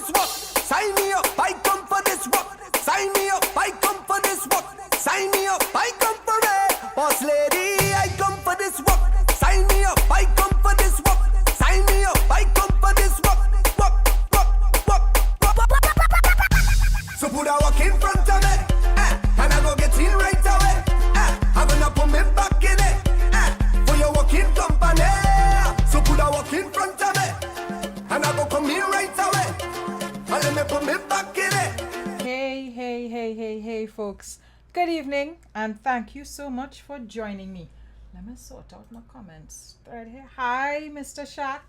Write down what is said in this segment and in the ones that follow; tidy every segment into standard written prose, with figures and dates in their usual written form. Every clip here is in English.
this work. Sign me up, I come for this work. Sign me up, I come for this work. Sign me up, I come for it. Boss lady, I come for this work. Sign me up, I come for this work. Sign me up, I come for this work. So put a walk in front of me, and I go get in right away. I'm gonna put me back in it, for your walking company. So put a walk in front of me, and I go come in right away, and let me put me back in it. Hey, folks. Good evening, and thank you so much for joining me. Let me sort out my comments right here. Hi, Mr. Shaq.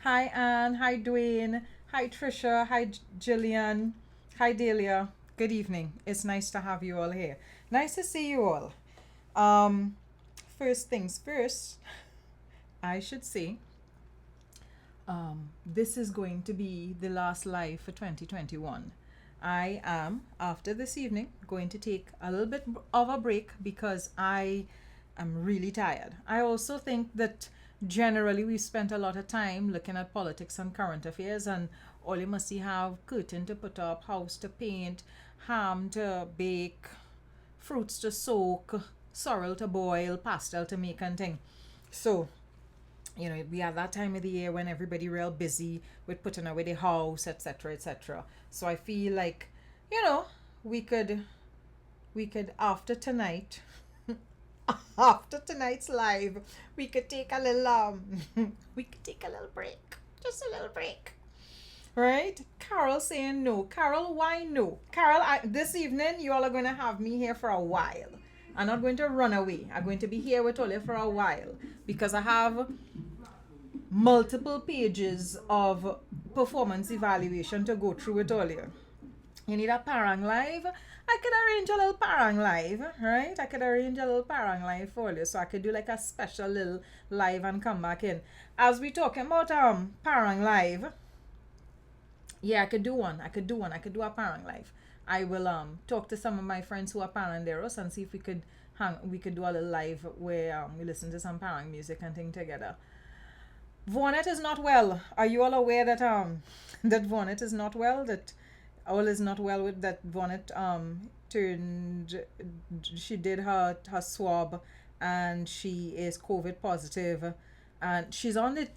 Hi, Anne. Hi, Dwayne. Hi, Trisha. Hi, Jillian. Hi, Delia. Good evening. It's nice to have you all here. Nice to see you all. First things first, I should say, this is going to be the last live for 2021. I am, after this evening, going to take a little bit of a break because I am really tired. I also think that generally we've spent a lot of time looking at politics and current affairs, and all you must see have curtain to put up, house to paint, ham to bake, fruits to soak, sorrel to boil, pastel to make and thing. So, we are that time of the year when everybody real busy with putting away the house, etc., etc. So I feel like, we could after tonight, after tonight's live, we could take a little break, just a little break. Right? Carol saying no. Carol, why no? Carol, this evening you all are going to have me here for a while. I'm not going to run away. I'm going to be here with all you for a while because I have multiple pages of performance evaluation to go through with all you. You need a parang live? I could arrange a little parang live, right? I could arrange a little parang live for you, so I could do like a special little live and come back in. As we talking about parang live, yeah, I could do one. I could do a parang live. I will talk to some of my friends who are paranderos and see if we could do a little live where we listen to some parang music and thing together. Vonnet is not well. Are you all aware that that Vonnet is not well? That all is not well with that Vonnet she did her swab and she is COVID positive. And she's on the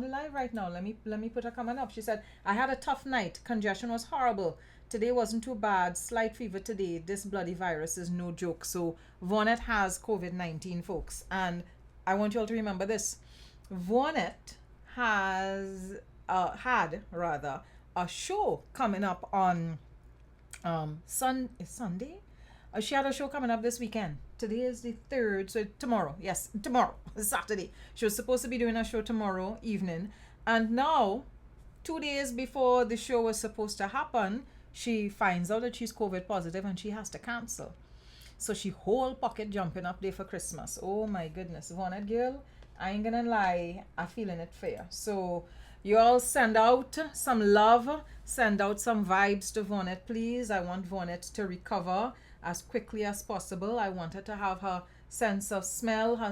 live right now. Let me put her comment up. She said, I had a tough night. Congestion was horrible. Today wasn't too bad. Slight fever today. This bloody virus is no joke. So Vonnet has COVID-19, folks. And I want you all to remember this. Vonnet had a show coming up on Sunday. She had a show coming up this weekend. Today is the 3rd, so tomorrow, Saturday. She was supposed to be doing a show tomorrow evening, and now, 2 days before the show was supposed to happen, she finds out that she's COVID positive and she has to cancel. So she whole pocket jumping up there for Christmas. Oh my goodness, Vonnet girl, I ain't gonna lie, I'm feeling it for you. So you all send out some love, send out some vibes to Vonnet, please. I want Vonnet to recover as quickly as possible. I want her to have her sense of smell, her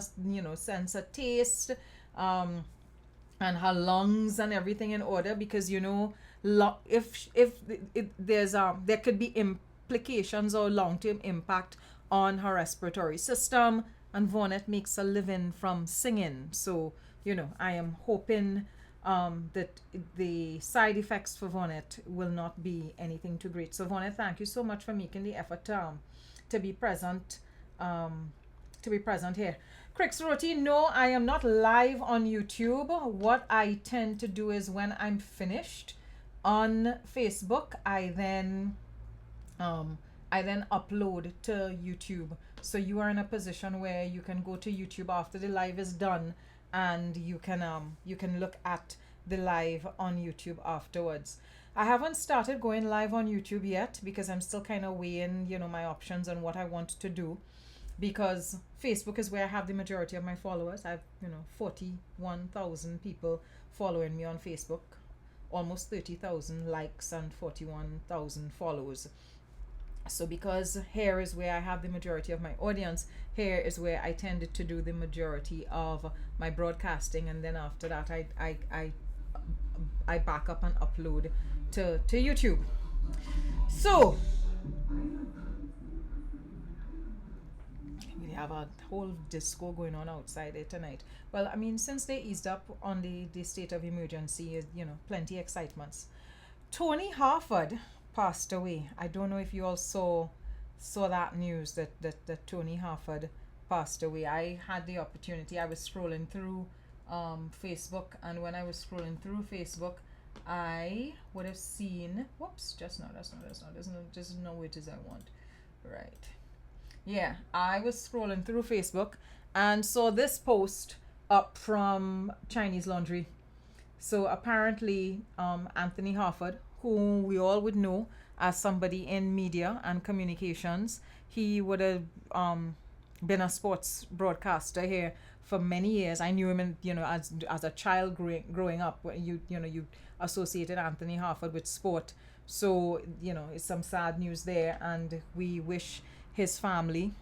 sense of taste, and her lungs and everything in order, because if there's there could be implications or long-term impact on her respiratory system, and Vonnet makes a living from singing. So I am hoping that the side effects for Vonnet will not be anything too great. So Vonnet, thank you so much for making the effort to be present here. Crix Roti, no, I am not live on YouTube. What I tend to do is when I'm finished on Facebook, I then upload to YouTube. So you are in a position where you can go to YouTube after the live is done, and you can look at the live on YouTube afterwards. I haven't started going live on YouTube yet because I'm still kind of weighing, my options and what I want to do, because Facebook is where I have the majority of my followers. I have, 41,000 people following me on Facebook, almost 30,000 likes and 41,000 follows. So because here is where I have the majority of my audience, here is where I tended to do the majority of my broadcasting, and then after that I I back up and upload to YouTube. So we have a whole disco going on outside there tonight. Well, I mean, since they eased up on the state of emergency, plenty excitements. Tony Harford passed away. I don't know if you all saw that news that Tony Harford passed away. I had the opportunity. I was scrolling through Facebook, and when I was scrolling through Facebook, I would have seen. Whoops! Just no. There's no widgets I want. Right. Yeah, I was scrolling through Facebook and saw this post up from Chinese Laundry. So apparently, Anthony Harford, who we all would know as somebody in media and communications, he would have been a sports broadcaster here for many years. I knew him as a child growing up. You associated Anthony Harford with sport. So it's some sad news there, and we wish his family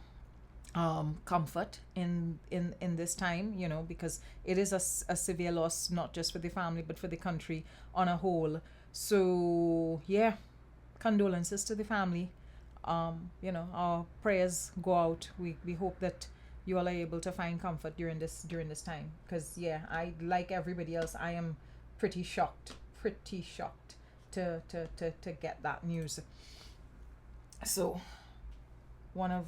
comfort in this time, because it is a severe loss, not just for the family but for the country on a whole. So yeah, condolences to the family. Our prayers go out. We hope that you all are able to find comfort during this time, because I, like everybody else, I am pretty shocked to get that news. So one of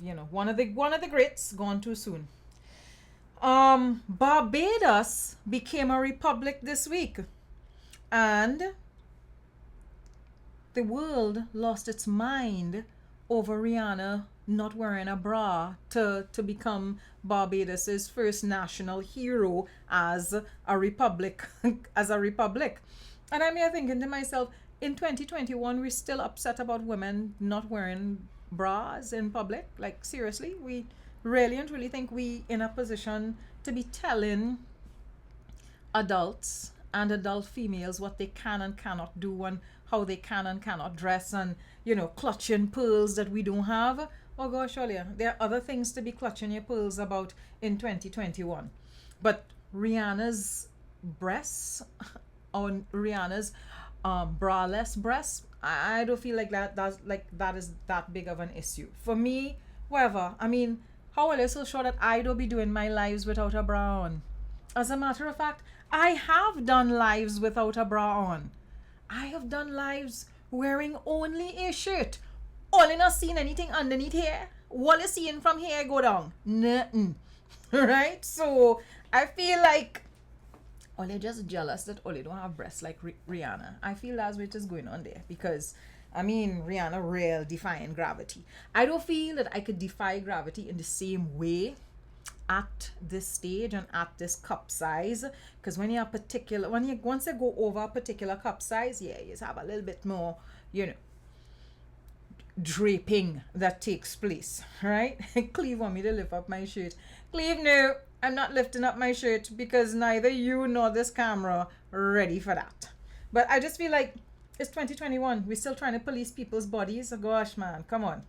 the greats gone too soon. Barbados became a republic this week, and the world lost its mind over Rihanna not wearing a bra to become Barbados's first national hero as a republic. And I'm here thinking to myself, in 2021 we're still upset about women not wearing bras in public. Like, seriously, we really and truly think we in a position to be telling adults and adult females what they can and cannot do and how they can and cannot dress, and clutching pearls that we don't have. Oh gosh, Olia, there are other things to be clutching your pearls about in 2021. But Rihanna's breasts, or Rihanna's braless breasts, I don't feel like that is that big of an issue for me. However, I mean, how are you so sure that I don't be doing my lives without a bra on? As a matter of fact, I have done lives without a bra on. I have done lives wearing only a shirt. All in not seeing anything underneath here. What is seeing from here go down? Nothing. Right? So I feel like Ollie just jealous that Ollie don't have breasts like Rihanna. I feel that's what is going on there, because I mean, Rihanna real defying gravity. I don't feel that I could defy gravity in the same way at this stage and at this cup size, because when you're once you go over a particular cup size, you have a little bit more, draping that takes place, right? Cleve want me to lift up my shirt. Cleve, no, I'm not lifting up my shirt, because neither you nor this camera ready for that. But I just feel like it's 2021. We're still trying to police people's bodies. Oh, gosh, man, come on.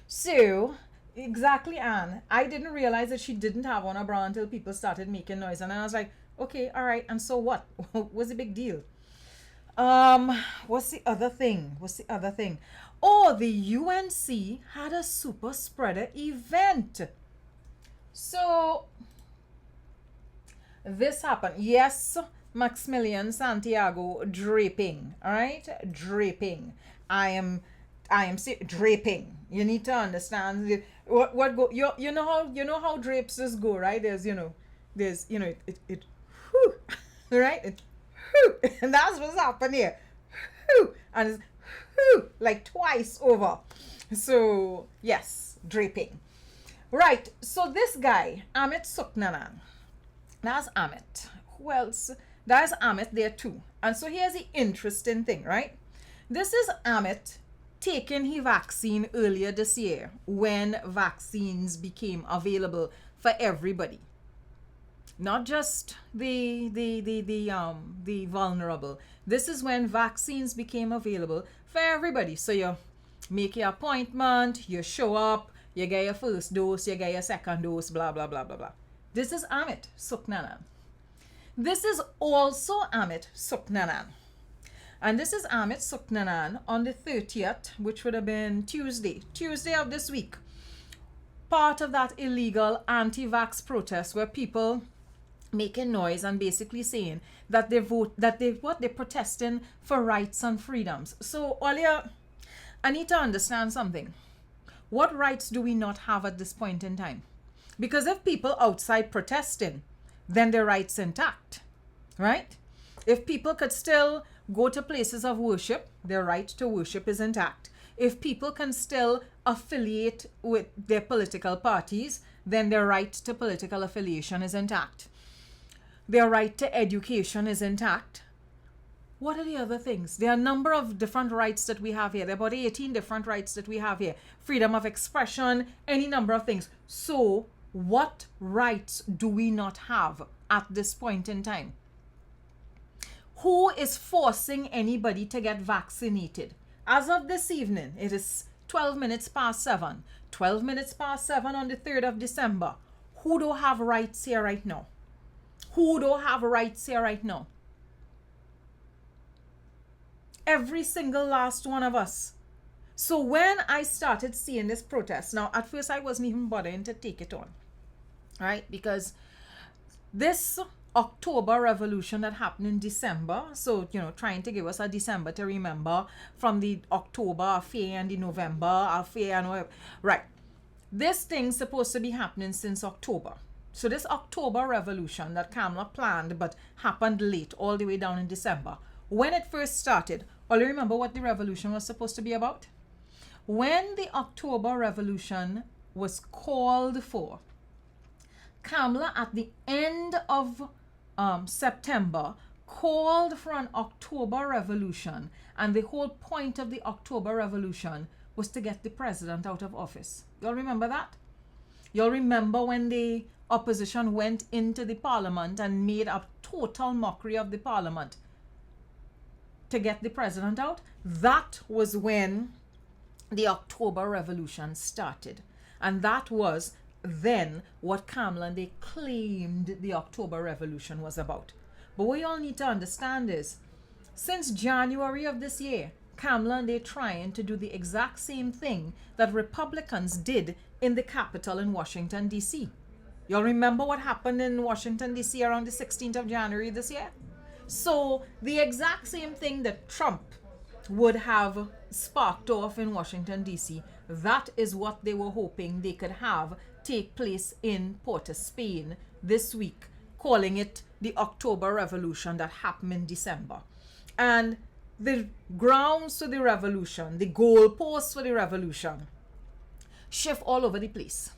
So, exactly, Anne. I didn't realize that she didn't have on a bra until people started making noise. And I was like, okay, all right, and so what? What's the big deal? What's the other thing? Oh, the UNC had a super spreader event. So this happened. Yes, Maximilian Santiago draping. All right, draping. I am draping. You need to understand what go. You know how drapes just go, right? There's it whew, right? It whew, and that's what's happened here. Whew, and it's whew, like twice over. So yes, draping. Right, so this guy, Amit Suknanan, that's Amit. Who else? That's Amit there too. And so here's the interesting thing, right? This is Amit taking his vaccine earlier this year, when vaccines became available for everybody. Not just the vulnerable. This is when vaccines became available for everybody. So you make your appointment, you show up, you get your first dose, you get your second dose, blah, blah, blah, blah, blah. This is Amit Suknanan. This is also Amit Suknanan. And this is Amit Suknanan on the 30th, which would have been Tuesday of this week. Part of that illegal anti-vax protest where people making noise and basically saying that they're protesting for rights and freedoms. So Olia, I need to understand something. What rights do we not have at this point in time? Because if people outside protesting, then their rights intact, right? If people could still go to places of worship, their right to worship is intact. If people can still affiliate with their political parties, then their right to political affiliation is intact. Their right to education is intact. What are the other things? There are a number of different rights that we have here. There are about 18 different rights that we have here. Freedom of expression, any number of things. So, what rights do we not have at this point in time? Who is forcing anybody to get vaccinated? As of this evening, it is 12 minutes past 7. 12 minutes past 7 on the 3rd of December. Who don't have rights here right now? Who don't have rights here right now? Every single last one of us. So when I started seeing this protest, now at first I wasn't even bothering to take it on, right? Because this October revolution that happened in December, so, trying to give us a December to remember from the October affair and the November affair and whatever. Right. This thing's supposed to be happening since October. So this October revolution that Kamala planned but happened late, all the way down in December. When it first started, all you remember what the revolution was supposed to be about? When the October revolution was called for, Kamala at the end of September called for an October revolution, and the whole point of the October revolution was to get the president out of office. Y'all remember that? Y'all remember when the opposition went into the parliament and made a total mockery of the parliament to get the president out? That was when the October revolution started, and that was then what Kamala and they claimed the October revolution was about. But what you all need to understand is, since January of this year, Kamala and they trying to do the exact same thing that Republicans did in the Capitol in Washington, D.C. Y'all remember what happened in Washington, D.C. around the 16th of January this year? So the exact same thing that Trump would have sparked off in Washington, D.C., that is what they were hoping they could have take place in Port of Spain this week, calling it the October Revolution that happened in December. And the grounds to the revolution, the goalposts for the revolution, shift all over the place.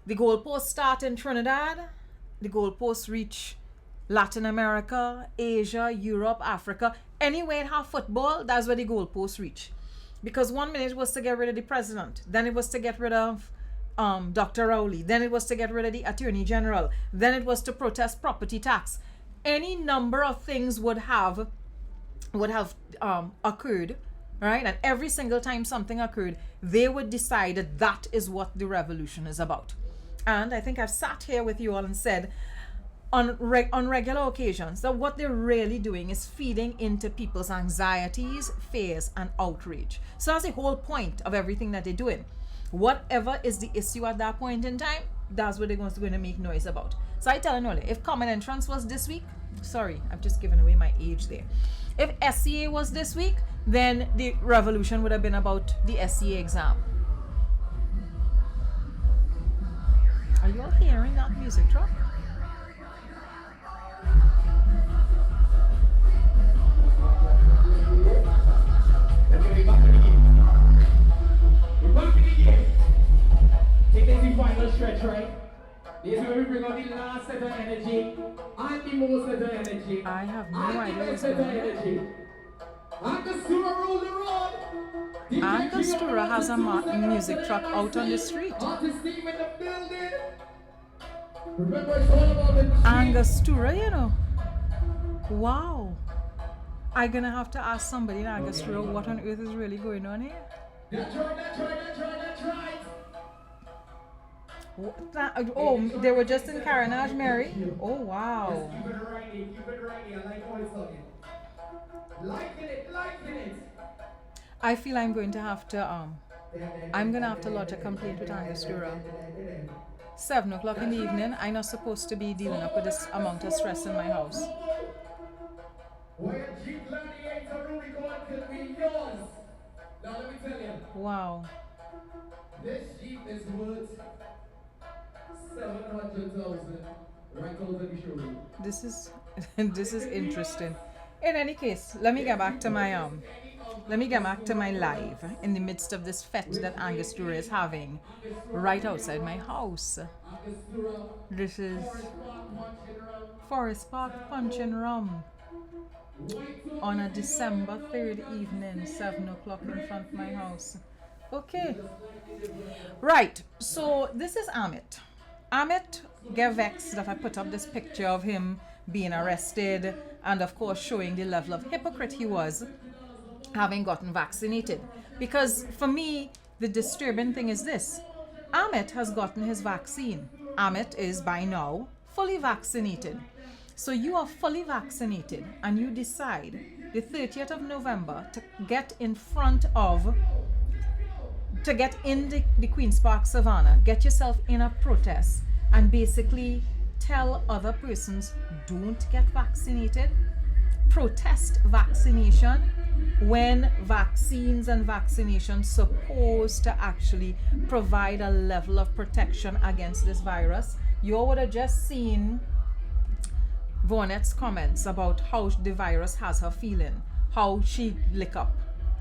The goalposts start in Trinidad, the goalposts reach Latin America, Asia, Europe, Africa. Anywhere it have football, that's where the goalposts reach. Because 1 minute was to get rid of the president, then it was to get rid of Dr. Rowley, then it was to get rid of the Attorney General, then it was to protest property tax. Any number of things would have occurred, right? And every single time something occurred, they would decide that that is what the revolution is about. And I think I've sat here with you all and said on regular occasions that what they're really doing is feeding into people's anxieties, fears, and outrage. So that's the whole point of everything that they're doing. Whatever is the issue at that point in time, that's what they're going to make noise about. So I tell you, if Common Entrance was this week, sorry, I've just given away my age there. If SCA was this week, then the revolution would have been about the SCA exam. Are you all hearing that music track? It is the final stretch, right? This is where we bring out the last set of energy and the most set of energy. I have no idea what's going on. Angostura rule the road. Angostura has a music truck out on the street. Artist team in the building. Remember, it's all about the Angostura, Wow. I'm gonna have to ask somebody in Angostura what on earth is really going on here. That's right. Oh, they were just in Carnage, Mary. Oh wow. Keep it rainy, I like how it's looking. Liking it. I feel I'm going to have to lodge a complaint with Angostura. 7 o'clock in the evening, I'm not supposed to be dealing up with this amount of stress in my house. Where Jeep Gladiator Rubicon could be yours. Now let me tell you. Wow. This Jeep is worth 700,000 right out of the showroom. This is interesting. In any case, let me get back to my live in the midst of this fete that Angostura is having right outside my house. This is Forest Park Punch and Rum on a December 3rd evening, 7 o'clock in front of my house. Okay. Right, so this is Amit. Amit get vexed that I put up this picture of him being arrested and of course showing the level of hypocrite he was having gotten vaccinated. Because for me, the disturbing thing is this. Amit has gotten his vaccine. Amit is by now fully vaccinated. So you are fully vaccinated and you decide the 30th of November to get in the Queen's Park Savannah, get yourself in a protest and basically tell other persons don't get vaccinated, protest vaccination when vaccines and vaccinations supposed to actually provide a level of protection against this virus. You would have just seen Vonnet's comments about how the virus has her feeling, how she lick up.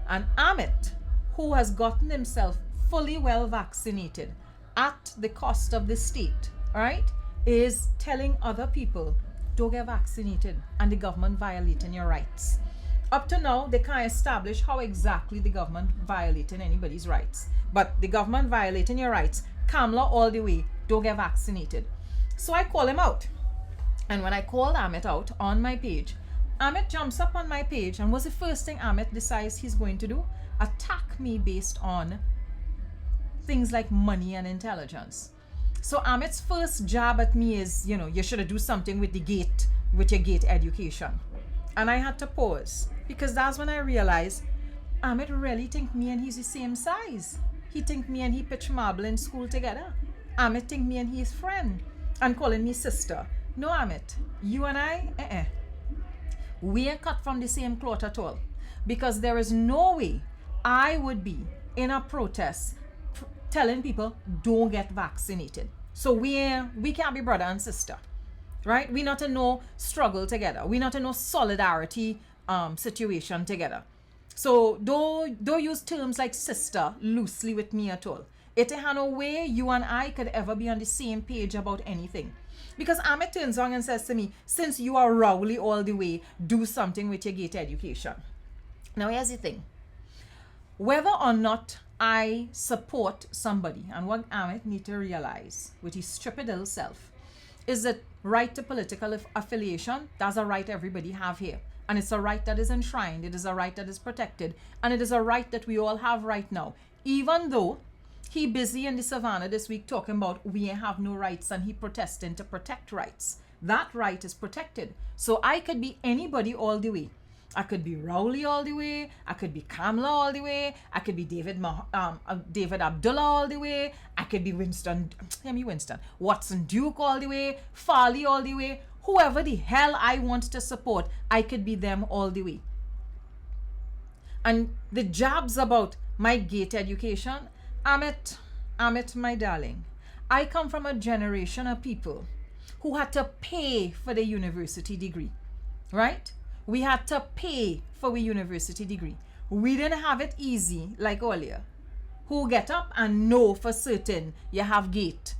And Amit, who has gotten himself fully well vaccinated at the cost of the state, right, is telling other people, don't get vaccinated, and the government violating your rights. Up to now, they can't establish how exactly the government violating anybody's rights. But the government violating your rights, Kamla all the way, don't get vaccinated. So I call him out. And when I called Amit out on my page, Amit jumps up on my page, and what's the first thing Amit decides he's going to do? Attack me based on things like money and intelligence. So Amit's first jab at me is, you should have do something with your gate education. And I had to pause, because that's when I realized Amit really think me and he's the same size. He think me and he pitch marble in school together. Amit think me and he is friend and calling me sister. No, Amit, you and I, we are cut from the same cloth at all. Because there is no way I would be in a protest telling people don't get vaccinated. So we can't be brother and sister, right? We not in no struggle together. We not in no solidarity situation together. So don't use terms like sister loosely with me at all. It ain't no way you and I could ever be on the same page about anything. Because Amit turns on and says to me, since you are Rowley all the way, do something with your gate education. Now here's the thing. Whether or not I support somebody, and what Amit need to realize with his stupid little self, is that right to political affiliation, that's a right everybody have here. And it's a right that is enshrined, it is a right that is protected, and it is a right that we all have right now. Even though he busy in the savannah this week talking about we have no rights and he protesting to protect rights. That right is protected. So I could be anybody all the way. I could be Rowley all the way. I could be Kamla all the way. I could be David Abdullah all the way. I could be Watson Duke all the way. Farley all the way. Whoever the hell I want to support, I could be them all the way. And the jabs about my gate education, Amit, my darling, I come from a generation of people who had to pay for the university degree, right? We had to pay for a university degree. We didn't have it easy like earlier. Who get up and know for certain you have gate.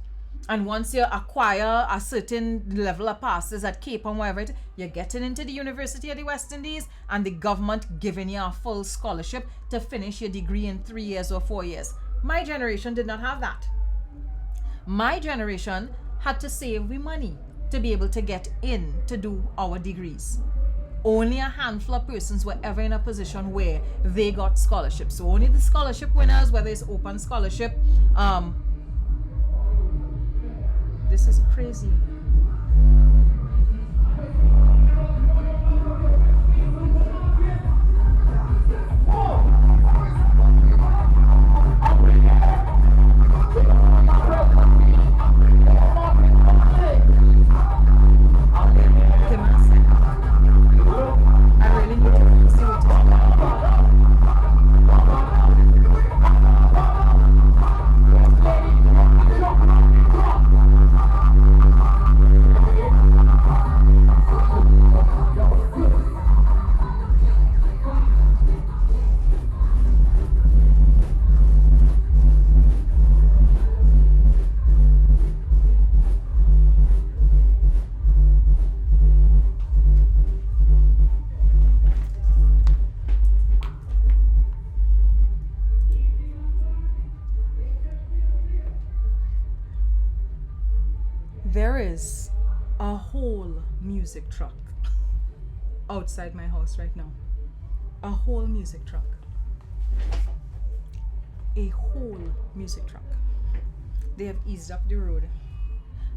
And once you acquire a certain level of passes at Cape and wherever you're getting into the University of the West Indies and the government giving you a full scholarship to finish your degree in 3 years or 4 years. My generation did not have that. My generation had to save we money to be able to get in to do our degrees. Only a handful of persons were ever in a position where they got scholarships. So only the scholarship winners, whether it's open scholarship, This is crazy. Give me a second. I really need to see what is There is a whole music truck outside my house right now. A whole music truck. A whole music truck. They have eased up the road.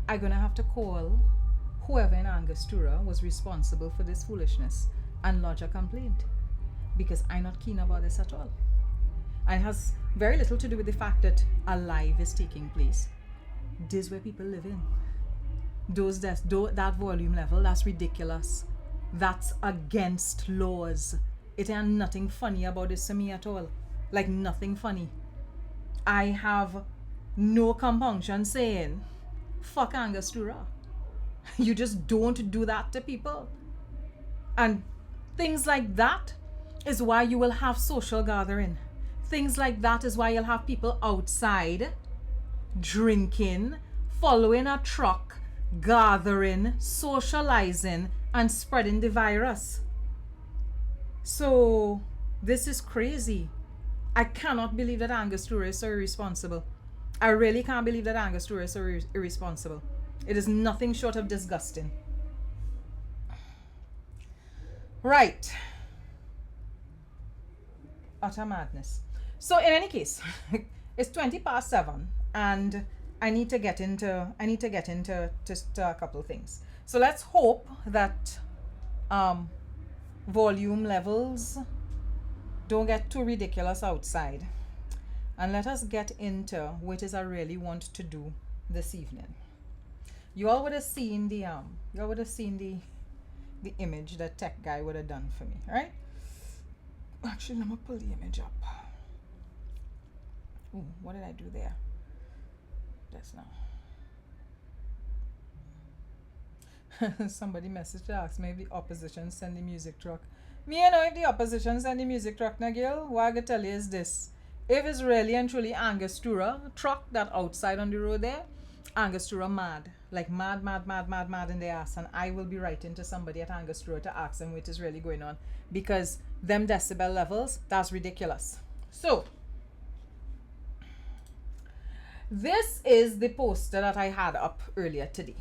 I'm gonna have to call whoever in Angostura was responsible for this foolishness and lodge a complaint, because I'm not keen about this at all. And it has very little to do with the fact that a live is taking place. This is where people live in. That volume level, that's ridiculous. That's against laws. It ain't nothing funny about this to me at all. Like, nothing funny. I have no compunction saying, fuck Angostura. You just don't do that to people. And things like that is why you will have social gathering. Things like that is why you'll have people outside drinking, following a truck, gathering, socializing, and spreading the virus. So this is crazy. I cannot believe that Angostura is so irresponsible. I really can't believe that Angostura is so irresponsible. It is nothing short of disgusting. Right. Utter madness. So in any case, it's 7:20 and I need to get into just a couple of things. So let's hope that volume levels don't get too ridiculous outside. And let us get into what it is I really want to do this evening. You all would have seen the image that tech guy would have done for me, right? Actually, let me pull the image up. Ooh, what did I do there? Just now. Somebody messaged to ask me if the opposition send the music truck. Me, you know, if the opposition send the music truck, now, girl, what I can tell you is this. If it's really and truly Angostura truck that outside on the road there, Angostura mad. Like mad in the ass. And I will be writing to somebody at Angostura to ask them what is really going on. Because them decibel levels, that's ridiculous. So, this is the poster that I had up earlier today.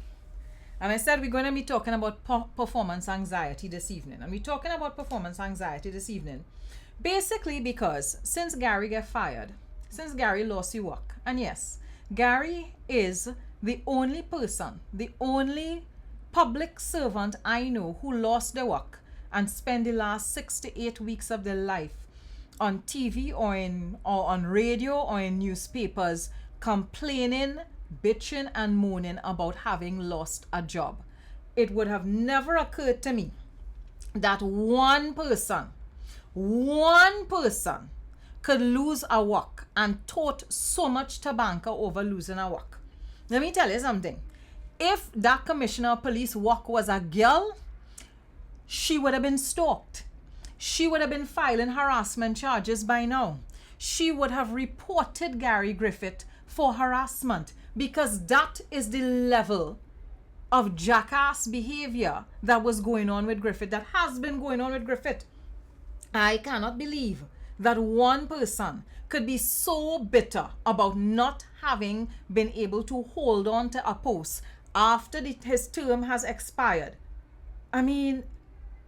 And I said we're going to be talking about performance anxiety this evening. And we're talking about performance anxiety this evening basically because since Gary got fired, since Gary lost his work, and yes, Gary is the only person, the only public servant I know who lost their work and spent the last 6 to 8 weeks of their life on TV or on radio or in newspapers complaining, bitching and moaning about having lost a job. It would have never occurred to me that one person could lose a work and tote so much tobacco over losing a work. Let me tell you something. If that commissioner of police work was a girl, she would have been stalked. She would have been filing harassment charges by now. She would have reported Gary Griffith for harassment because that is the level of jackass behavior that was going on with Griffith, that has been going on with Griffith. I cannot believe that one person could be so bitter about not having been able to hold on to a post after his term has expired. I mean,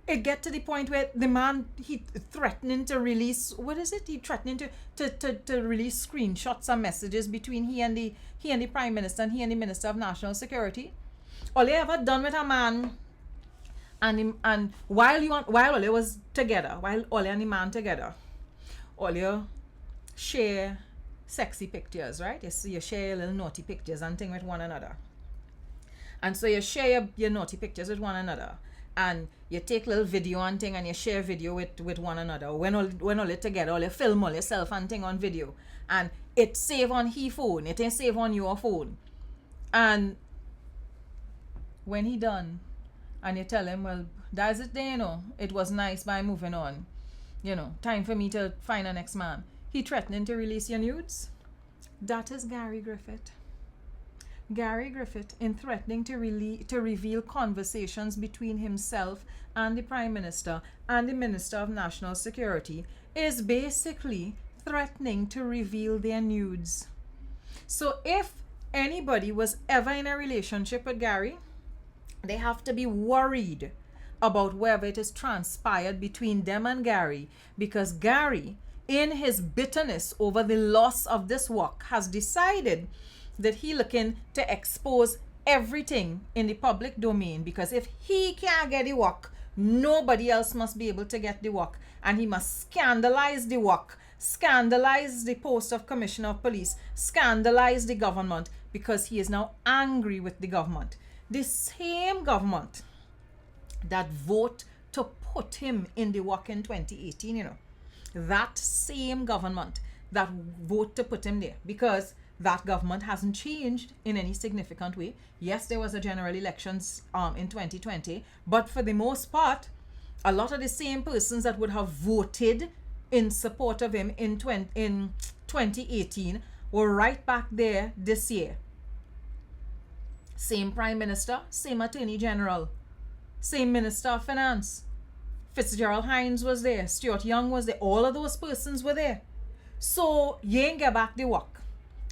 it get to the point where the man, he threatening to release, what is it? He threatening to release screenshots and messages between he and the Prime Minister and he and the Minister of National Security. All they ever done with a man, and while Ole was together, while Ole and the man together, Ole share sexy pictures, right? You share little naughty pictures and thing with one another. And so you share your naughty pictures with one another. And you take little video and thing and you share video with one another. When all together, all you film all yourself and thing on video. And it save on he phone. It ain't save on your phone. And when he done, and you tell him, well, that's it there, it was nice by moving on. Time for me to find a next man. He threatening to release your nudes. That is Gary Griffith. Gary Griffith, in threatening to reveal conversations between himself and the Prime Minister and the Minister of National Security, is basically threatening to reveal their nudes. So if anybody was ever in a relationship with Gary, they have to be worried about whether it is transpired between them and Gary, because Gary, in his bitterness over the loss of this work, has decided that he looking to expose everything in the public domain, because if he can't get the work, nobody else must be able to get the work, and he must scandalize the work, scandalize the post of Commissioner of Police, scandalize the government, because he is now angry with the government. The same government that vote to put him in the work in 2018, that same government that vote to put him there, because that government hasn't changed in any significant way. Yes, there was a general elections in 2020, but for the most part, a lot of the same persons that would have voted in support of him in 2018 were right back there this year. Same Prime Minister, same Attorney General, same Minister of Finance. Fitzgerald Hines was there, Stuart Young was there, all of those persons were there. So you ain't get back the work.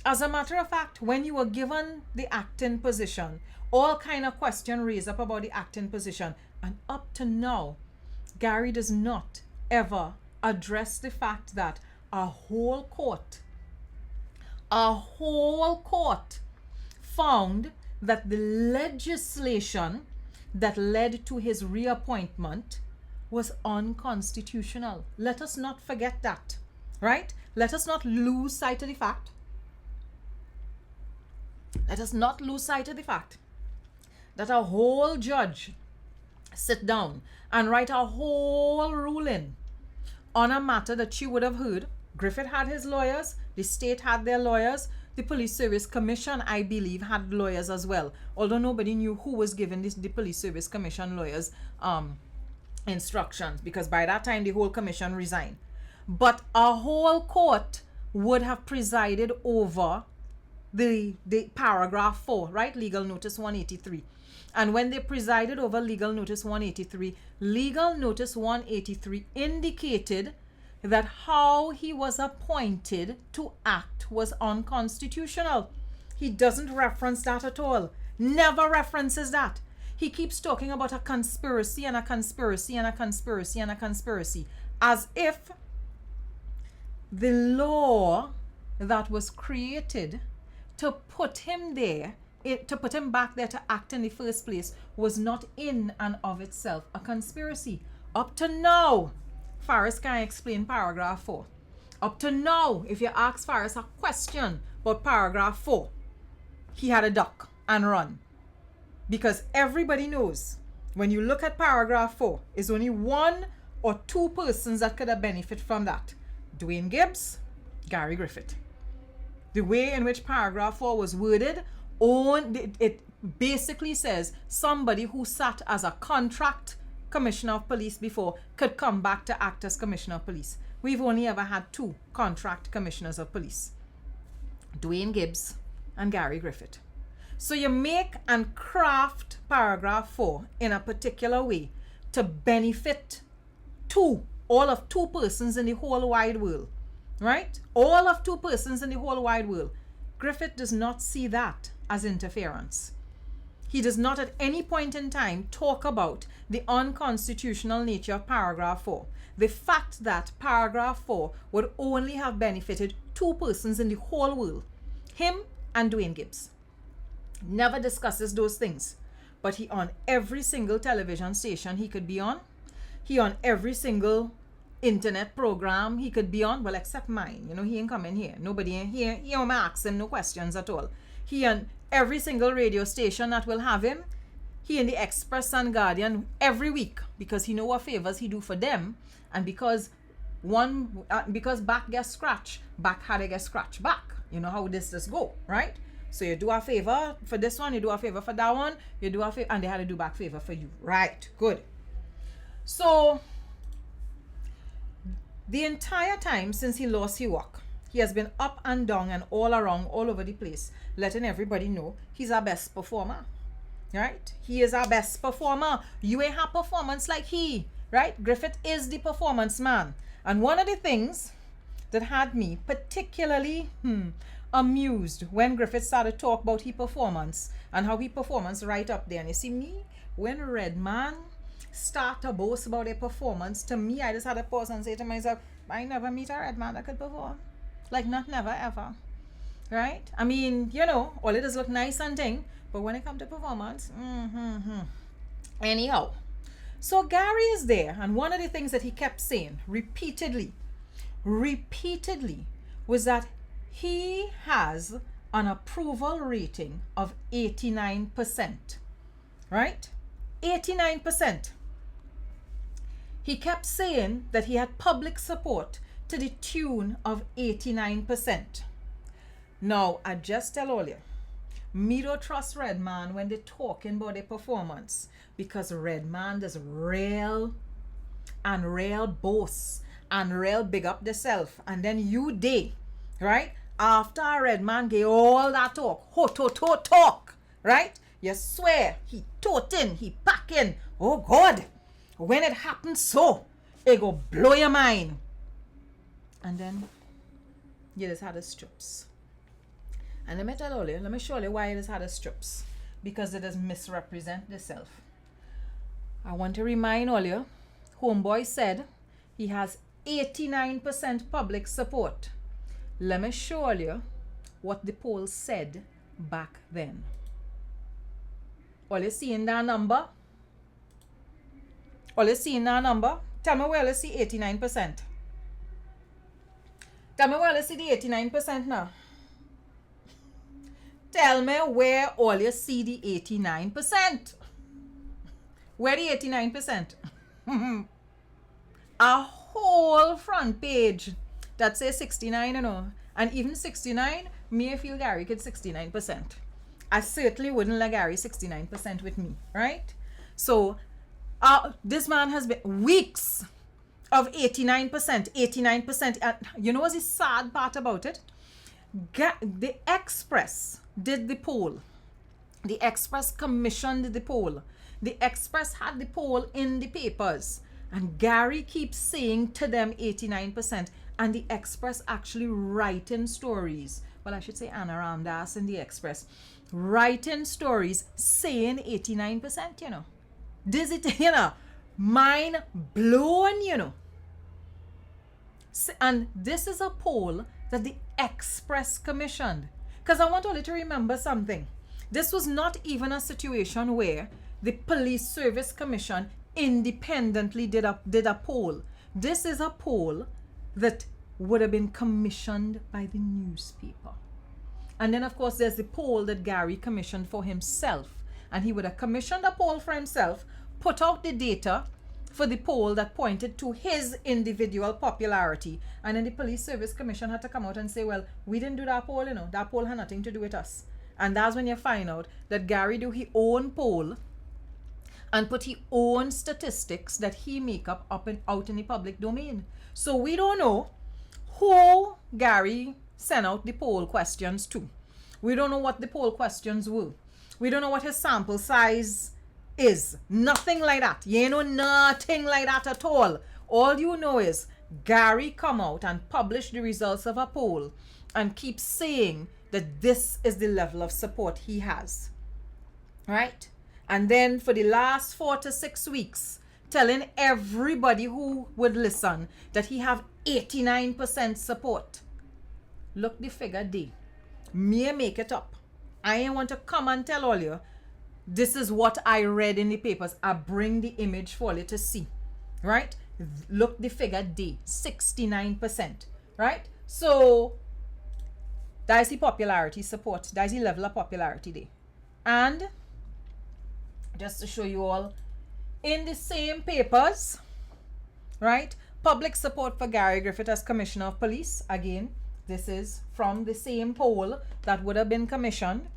As a matter of fact, when you were given the acting position, all kind of question raised up about the acting position. And up to now, Gary does not ever address the fact that a whole court found that the legislation that led to his reappointment was unconstitutional. Let us not forget that, right? Let us not lose sight of the fact. Let us not lose sight of the fact that a whole judge sit down and write a whole ruling on a matter that she would have heard. Griffith had his lawyers, the state had their lawyers, the Police Service Commission, I believe, had lawyers as well, although nobody knew who was giving the Police Service Commission lawyers instructions, because by that time the whole commission resigned. But a whole court would have presided over the paragraph 4, right? Legal Notice 183. And when they presided over Legal Notice 183, Legal Notice 183 indicated that how he was appointed to act was unconstitutional. He doesn't reference that at all. Never references that. He keeps talking about a conspiracy and a conspiracy and a conspiracy and a conspiracy, as if the law that was created to put him there, to put him back there to act in the first place, was not in and of itself a conspiracy. Up to now, Faris can't explain paragraph 4. Up to now, if you ask Faris a question about paragraph 4, he had a duck and run. Because everybody knows, when you look at paragraph 4, is only one or two persons that could have benefited from that. Dwayne Gibbs, Gary Griffith. The way in which paragraph 4 was worded, it basically says somebody who sat as a contract commissioner of police before could come back to act as commissioner of police. We've only ever had 2 contract commissioners of police, Dwayne Gibbs and Gary Griffith. So you make and craft paragraph 4 in a particular way to benefit all of 2 persons in the whole wide world, right? All of 2 persons in the whole wide world. Griffith does not see that as interference. he does not at any point in time talk about the unconstitutional nature of paragraph 4. The fact that paragraph 4 would only have benefited two persons in the whole world, him and Dwayne Gibbs. Never discusses those things. But he on every single television station he could be on, he on every single internet program he could be on, well, except mine. You know, he ain't coming here. Nobody in here. He don't ask him no questions at all. He on every single radio station that will have him. He in the Express and Guardian every week, because he know what favors he do for them, and because back gets scratch, back had to get scratch back. You know how this go, right? So you do a favor for this one, you do a favor for that one, you do a favor, and they had to do back favor for you. Right, good. So the entire time since he lost his work, he has been up and down and all around, all over the place, letting everybody know he's our best performer. Right? He is our best performer. You ain't have performance like he. Right? Griffith is the performance man. And one of the things that had me particularly amused when Griffith started to talk about his performance and how he performance right up there. And you see me, when Redman start to boast about their performance, to me, I just had to pause and say to myself, I never meet a Redman that could perform. Like, not never, ever. Right? I mean, you know, all it does look nice and thing, but when it comes to performance, anyhow. So Gary is there, and one of the things that he kept saying repeatedly, was that he has an approval rating of 89%. Right? 89%. He kept saying that he had public support to the tune of 89%. Now, I just tell all you, me don't trust Redman when they talking about their performance, because Redman does real boast and real big up themselves, and then you day, right? After Redman gave all that talk, right? You swear he toting, he packing. Oh God, when it happens so, it go blow your mind. And then you just had the strips. And let me show you why it has had a strips. Because it does misrepresent itself. I want to remind all you, Homeboy said he has 89% public support. Let me show you what the poll said back then. All you see in that number? Tell me where you see 89%. Tell me where you see the 89% now. Tell me where all you see the 89%. Where the 89%? A whole front page that says 69, you know. And even 69, me feel Gary could 69%. I certainly wouldn't let Gary 69% with me, right? So this man has been weeks of 89%. And you know what's the sad part about it? The Express did the poll. The Express commissioned the poll. The Express had the poll in the papers. And Gary keeps saying to them 89%. And the Express actually writing stories. Well, I should say Anna Ramdas in the Express. Writing stories saying 89%, you know. This it, you know. Mind blown, you know. And this is a poll that the Express commissioned. Because I want all you to remember something. This was not even a situation where the Police Service Commission independently did a poll. This is a poll that would have been commissioned by the newspaper. And then, of course, there's the poll that Gary commissioned for himself. And he would have commissioned a poll for himself, put out the data for the poll that pointed to his individual popularity. And then the Police Service Commission had to come out and say, well, we didn't do that poll, you know. That poll had nothing to do with us. And that's when you find out that Gary do his own poll and put his own statistics that he make up and out in the public domain. So we don't know who Gary sent out the poll questions to. We don't know what the poll questions were. We don't know what his sample size is. Nothing like that. You know, nothing like that at all. All you know is Gary come out and publish the results of a poll and keep saying that this is the level of support he has. right? And then for the last 4 to 6 weeks, telling everybody who would listen that he have 89% support. Look the figure D. Me make it up. I ain't want to come and tell all you. This is what I read in the papers. I bring the image for you to see. Right? Look the figure D. 69%. Right? So that's the popularity support. That's the level of popularity there. And just to show you all, in the same papers, right? Public support for Gary Griffith as Commissioner of Police. Again, this is from the same poll that would have been commissioned.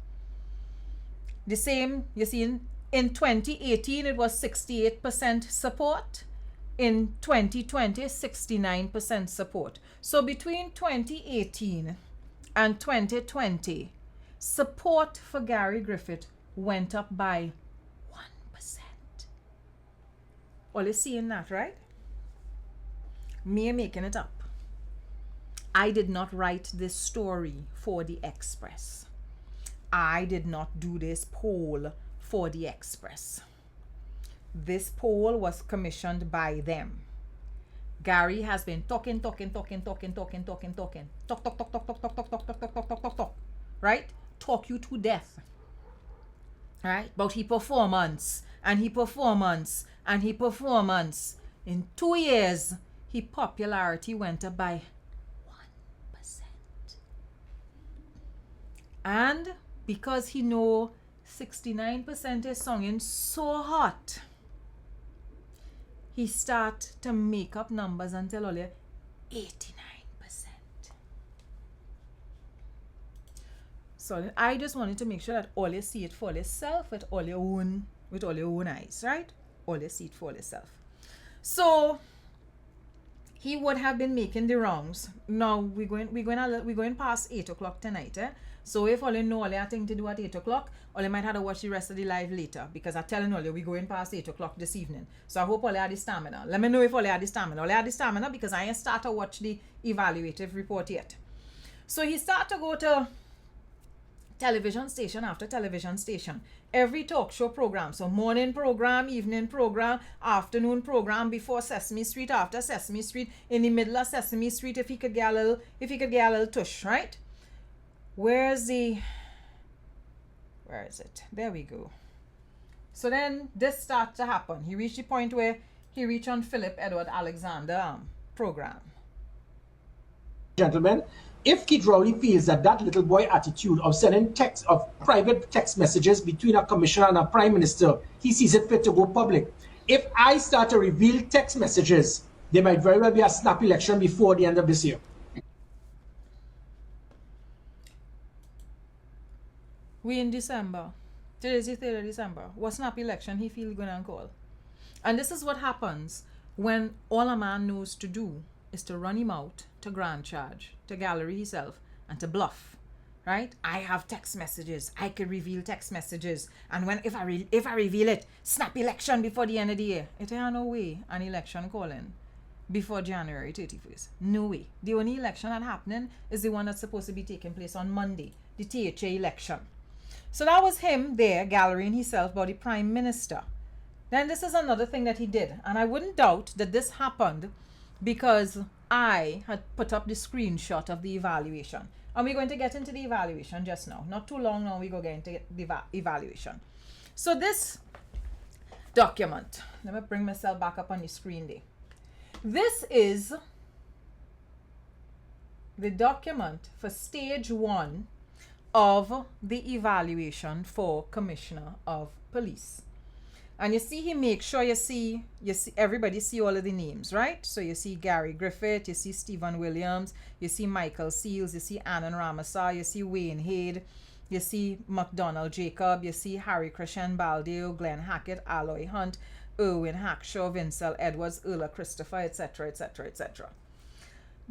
The same, you see, in 2018, it was 68% support. In 2020, 69% support. So between 2018 and 2020, support for Gary Griffith went up by 1%. All you seeing that, right? Me making it up. I did not write this story for the Express. I did not do this poll for the Express. This poll was commissioned by them. Gary has been talking, right? Talk you to death, right? About his performance, and his performance, and his performance. In 2 years, his popularity went up by 1%. And because he know 69% is singing so hot, he start to make up numbers and tell all you 89%. So I just wanted to make sure that all you see it for yourself with all your own eyes, right? All you see it for yourself. So he would have been making the rounds. Now we're going past 8 o'clock tonight, eh? So if all you know all you have thing to do at 8 o'clock, all you might have to watch the rest of the live later, because I'm telling all you we're going past 8 o'clock this evening. So I hope all you have the stamina. Let me know if all you have the stamina. All you have the stamina, because I ain't start to watch the evaluative report yet. So he start to go to television station after television station. Every talk show program. So morning program, evening program, afternoon program, before Sesame Street, after Sesame Street, in the middle of Sesame Street, if he could get a little tush, right? Where is it? There we go. So then this starts to happen. He reached the point where he reached on Philip Edward Alexander program. Gentlemen, if Kid Rowley feels that little boy attitude of sending private text messages between a commissioner and a prime minister, he sees it fit to go public. If I start to reveal text messages, there might very well be a snap election before the end of this year. We in December. Today's the 3rd of December. What snap election he feel gonna call? And this is what happens when all a man knows to do is to run him out to grand charge, to gallery himself, and to bluff, right? I have text messages. I can reveal text messages, and when if I reveal it, snap election before the end of the year. It ain't no way an election calling before January 31st. No way. The only election that happening is the one that's supposed to be taking place on Monday, the THA election. So that was him there, gallerying himself about the Prime Minister. Then this is another thing that he did, and I wouldn't doubt that this happened because I had put up the screenshot of the evaluation. And we're going to get into the evaluation just now. Not too long now, we go get into the evaluation. So this document, let me bring myself back up on the screen there. This is the document for stage 1 of the evaluation for Commissioner of Police. And you see, he makes sure you see everybody see all of the names, right? So you see Gary Griffith, you see Stephen Williams, you see Michael Seals, you see Anand Ramasa, you see Wayne Hade, you see McDonald Jacob, you see Harry Krishan Baldeo, Glenn Hackett, Aloy Hunt, Erwin Hackshaw, Vincel Edwards, Erla Christopher, etc., etc., etc.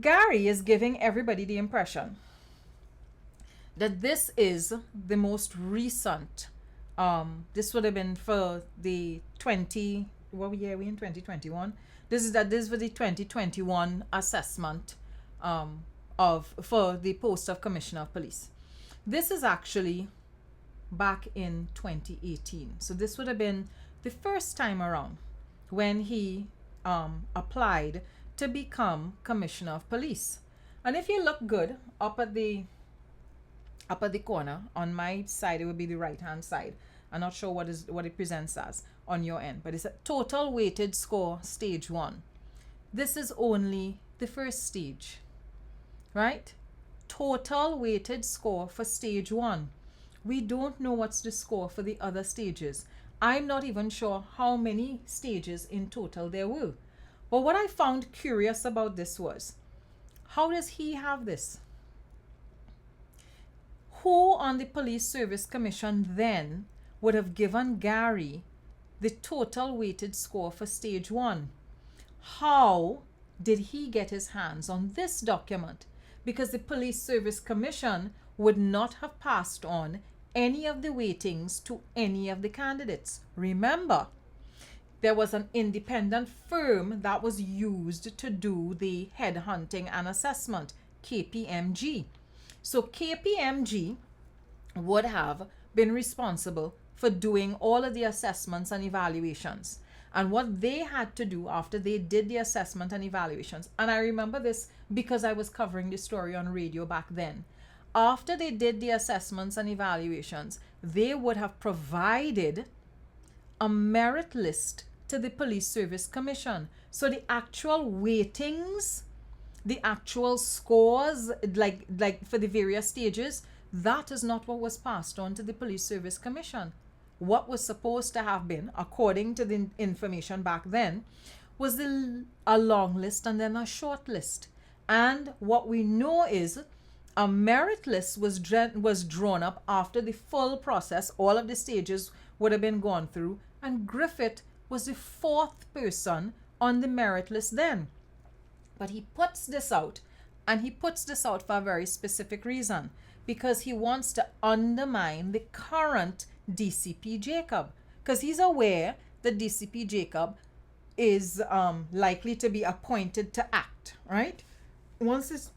Gary is giving everybody the impression that this is the most recent. This would have been for the 2021. This is for the 2021 assessment for the post of Commissioner of Police. This is actually back in 2018. So this would have been the first time around when he applied to become Commissioner of Police. And if you look good up at the corner, on my side it would be the right hand side. I'm not sure what it presents as on your end, but it's a total weighted score stage 1. This is only the first stage, right? Total weighted score for stage 1. We don't know what's the score for the other stages. I'm not even sure how many stages in total there were. But what I found curious about this was, how does he have this? Who on the Police Service Commission then would have given Gary the total weighted score for stage 1? How did he get his hands on this document? Because the Police Service Commission would not have passed on any of the weightings to any of the candidates. Remember, there was an independent firm that was used to do the headhunting and assessment, KPMG. So KPMG would have been responsible for doing all of the assessments and evaluations. And what they had to do after they did the assessment and evaluations, and I remember this because I was covering the story on radio back then. After they did the assessments and evaluations, they would have provided a merit list to the Police Service Commission. So the actual weightings, the actual scores, like for the various stages, that is not what was passed on to the Police Service Commission. What was supposed to have been, according to the information back then, was a long list and then a short list. And what we know is a merit list was drawn up after the full process. All of the stages would have been gone through, and Griffith was the 4th person on the merit list then. But he puts this out, and he puts this out for a very specific reason, because he wants to undermine the current DCP Jacob, because he's aware that DCP Jacob is likely to be appointed to act, right? Once this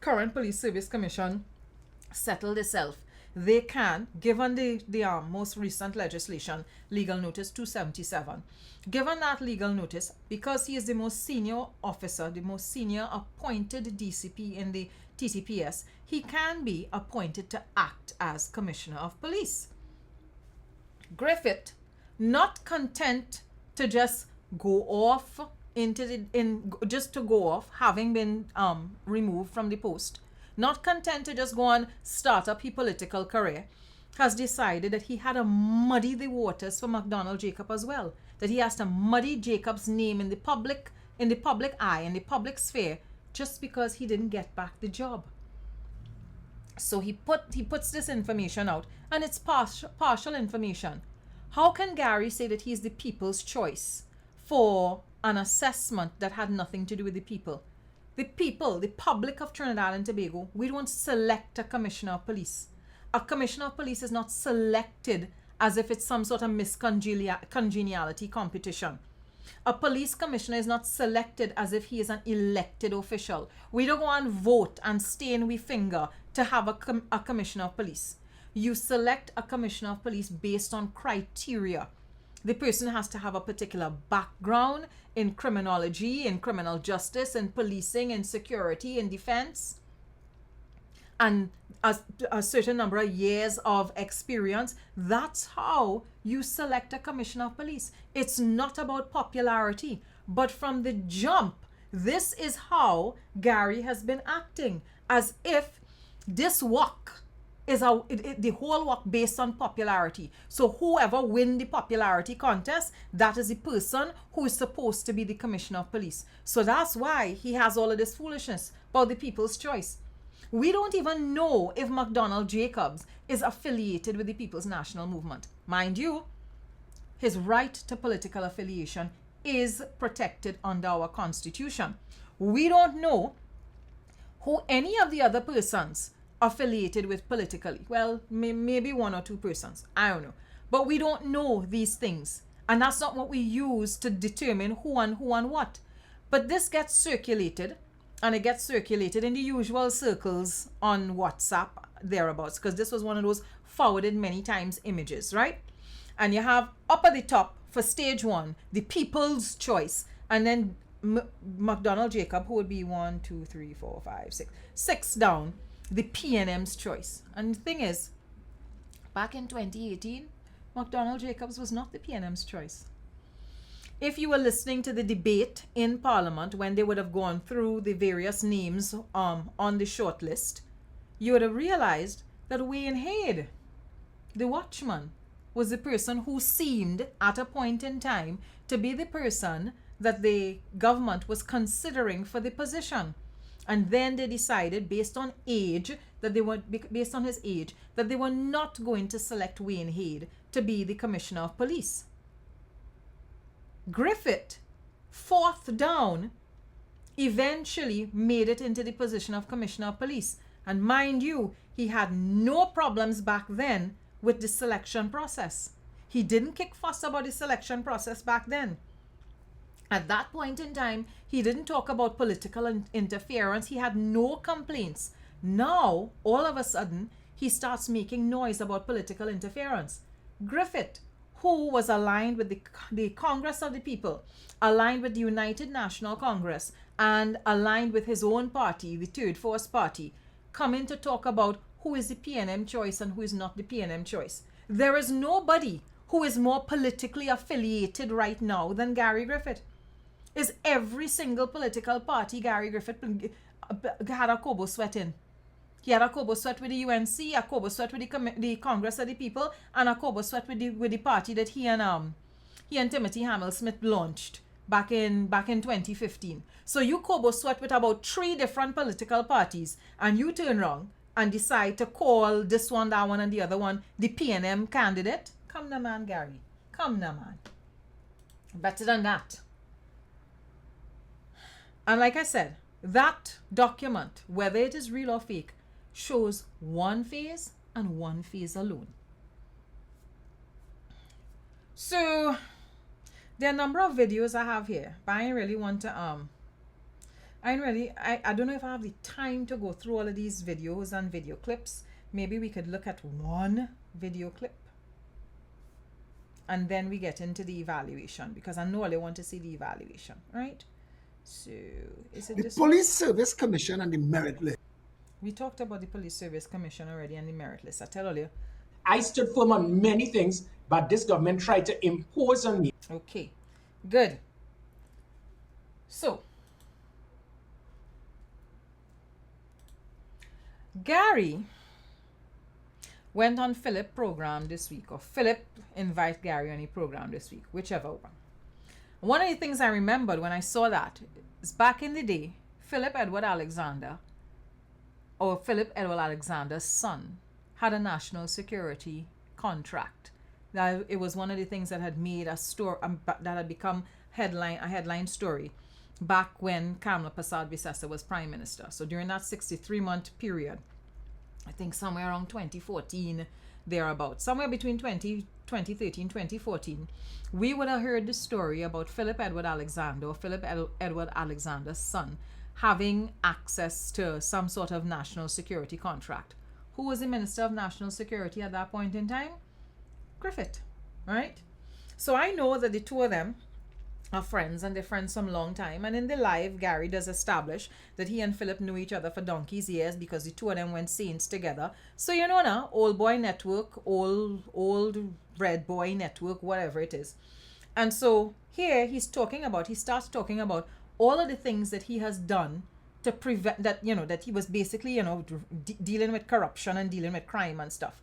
current Police Service Commission settled itself, they can, given the most recent legislation, Legal Notice 277, given that legal notice, because he is the most senior officer, the most senior appointed DCP in the TTPS, he can be appointed to act as Commissioner of Police. Griffith, not content to just go off having been removed from the post, not content to just go and start up his political career, has decided that he had to muddy the waters for McDonald Jacob as well. That he has to muddy Jacob's name in the public eye, in the public sphere, just because he didn't get back the job. So he puts this information out, and it's partial information. How can Gary say that he's the people's choice for an assessment that had nothing to do with the people? The people, the public of Trinidad and Tobago, we don't select a Commissioner of Police. A Commissioner of Police is not selected as if it's some sort of congeniality competition. A police commissioner is not selected as if he is an elected official. We don't go and vote and stain we finger to have a commissioner of police. You select a commissioner of police based on criteria. The person has to have a particular background in criminology, in criminal justice, in policing, in security, in defense, and a certain number of years of experience. That's how you select a commissioner of police. It's not about popularity, but from the jump, this is how Gary has been acting, as if this work is the whole work based on popularity. So whoever win the popularity contest, that is the person who is supposed to be the commissioner of police. So that's why he has all of this foolishness about the people's choice. We don't even know if McDonald Jacobs is affiliated with the People's National Movement. Mind you, his right to political affiliation is protected under our Constitution. We don't know who any of the other persons affiliated with politically. Well, maybe one or two persons. I don't know. But we don't know these things. And that's not what we use to determine who and what. But this gets circulated, and it gets circulated in the usual circles on WhatsApp, thereabouts, because this was one of those forwarded many times images, right? And you have up at the top for stage 1, the people's choice, and then McDonald Jacob, who would be 1, 2, 3, 4, 5, 6 down, the PNM's choice. And the thing is, back in 2018, McDonald Jacobs was not the PNM's choice. If you were listening to the debate in Parliament when they would have gone through the various names on the shortlist, you would have realized that Wayne Hayde, the watchman, was the person who seemed at a point in time to be the person that the government was considering for the position. And then they decided, based on age, that they were based on his age, that they were not going to select Wayne Hayde to be the Commissioner of Police. Griffith, 4th down, eventually made it into the position of Commissioner of Police. And mind you, he had no problems back then with the selection process. He didn't kick fuss about the selection process back then. At that point in time, he didn't talk about political interference. He had no complaints. Now, all of a sudden, he starts making noise about political interference. Griffith, who was aligned with the Congress of the People, aligned with the United National Congress, and aligned with his own party, the Third Force Party, coming to talk about who is the PNM choice and who is not the PNM choice. There is nobody who is more politically affiliated right now than Gary Griffith. Is every single political party Gary Griffith had a Kobo sweat in. He had a Kobo sweat with the UNC, a Kobo sweat with the Congress of the People, and a Kobo sweat with the party that he and Timothy Hamel-Smith launched back in 2015. So you Kobo sweat with about 3 different political parties, and you turn around and decide to call this one, that one, and the other one the PNM candidate. Come now, man, Gary. Come now, man. Better than that. And like I said, that document, whether it is real or fake, shows one phase and one phase alone. So there are a number of videos I have here, but I really want to I don't know if I have the time to go through all of these videos and video clips. Maybe we could look at one video clip and then we get into the evaluation, because I know I want to see the evaluation, right? So is it The this Police Service Commission and the merit list. We talked about the Police Service Commission already and the merit list. I tell you. I stood firm on many things, but this government tried to impose on me. Okay, good. So, Gary went on Philip program this week, or Philip invite Gary on a program this week, whichever one. One of the things I remembered when I saw that is back in the day, Philip Edward Alexander's son had a national security contract. That it was one of the things that had made a story that had become a headline story back when Kamla Persad-Bissessar was prime minister. So during that 63-month period, I think somewhere around 2014, thereabouts, somewhere between 2013, 2014, we would have heard the story about Philip Edward Alexander, or Philip Edward Alexander's son, having access to some sort of national security contract. Who was the Minister of National Security at that point in time? Griffith, right? So I know that the two of them are friends, and they're friends from a long time. And in the live, Gary does establish that he and Philip knew each other for donkey's years because the two of them went Saints together. So you know now, old boy network, old red boy network, whatever it is. And so here he starts talking about all of the things that he has done to prevent that, that he was basically, dealing with corruption and dealing with crime and stuff.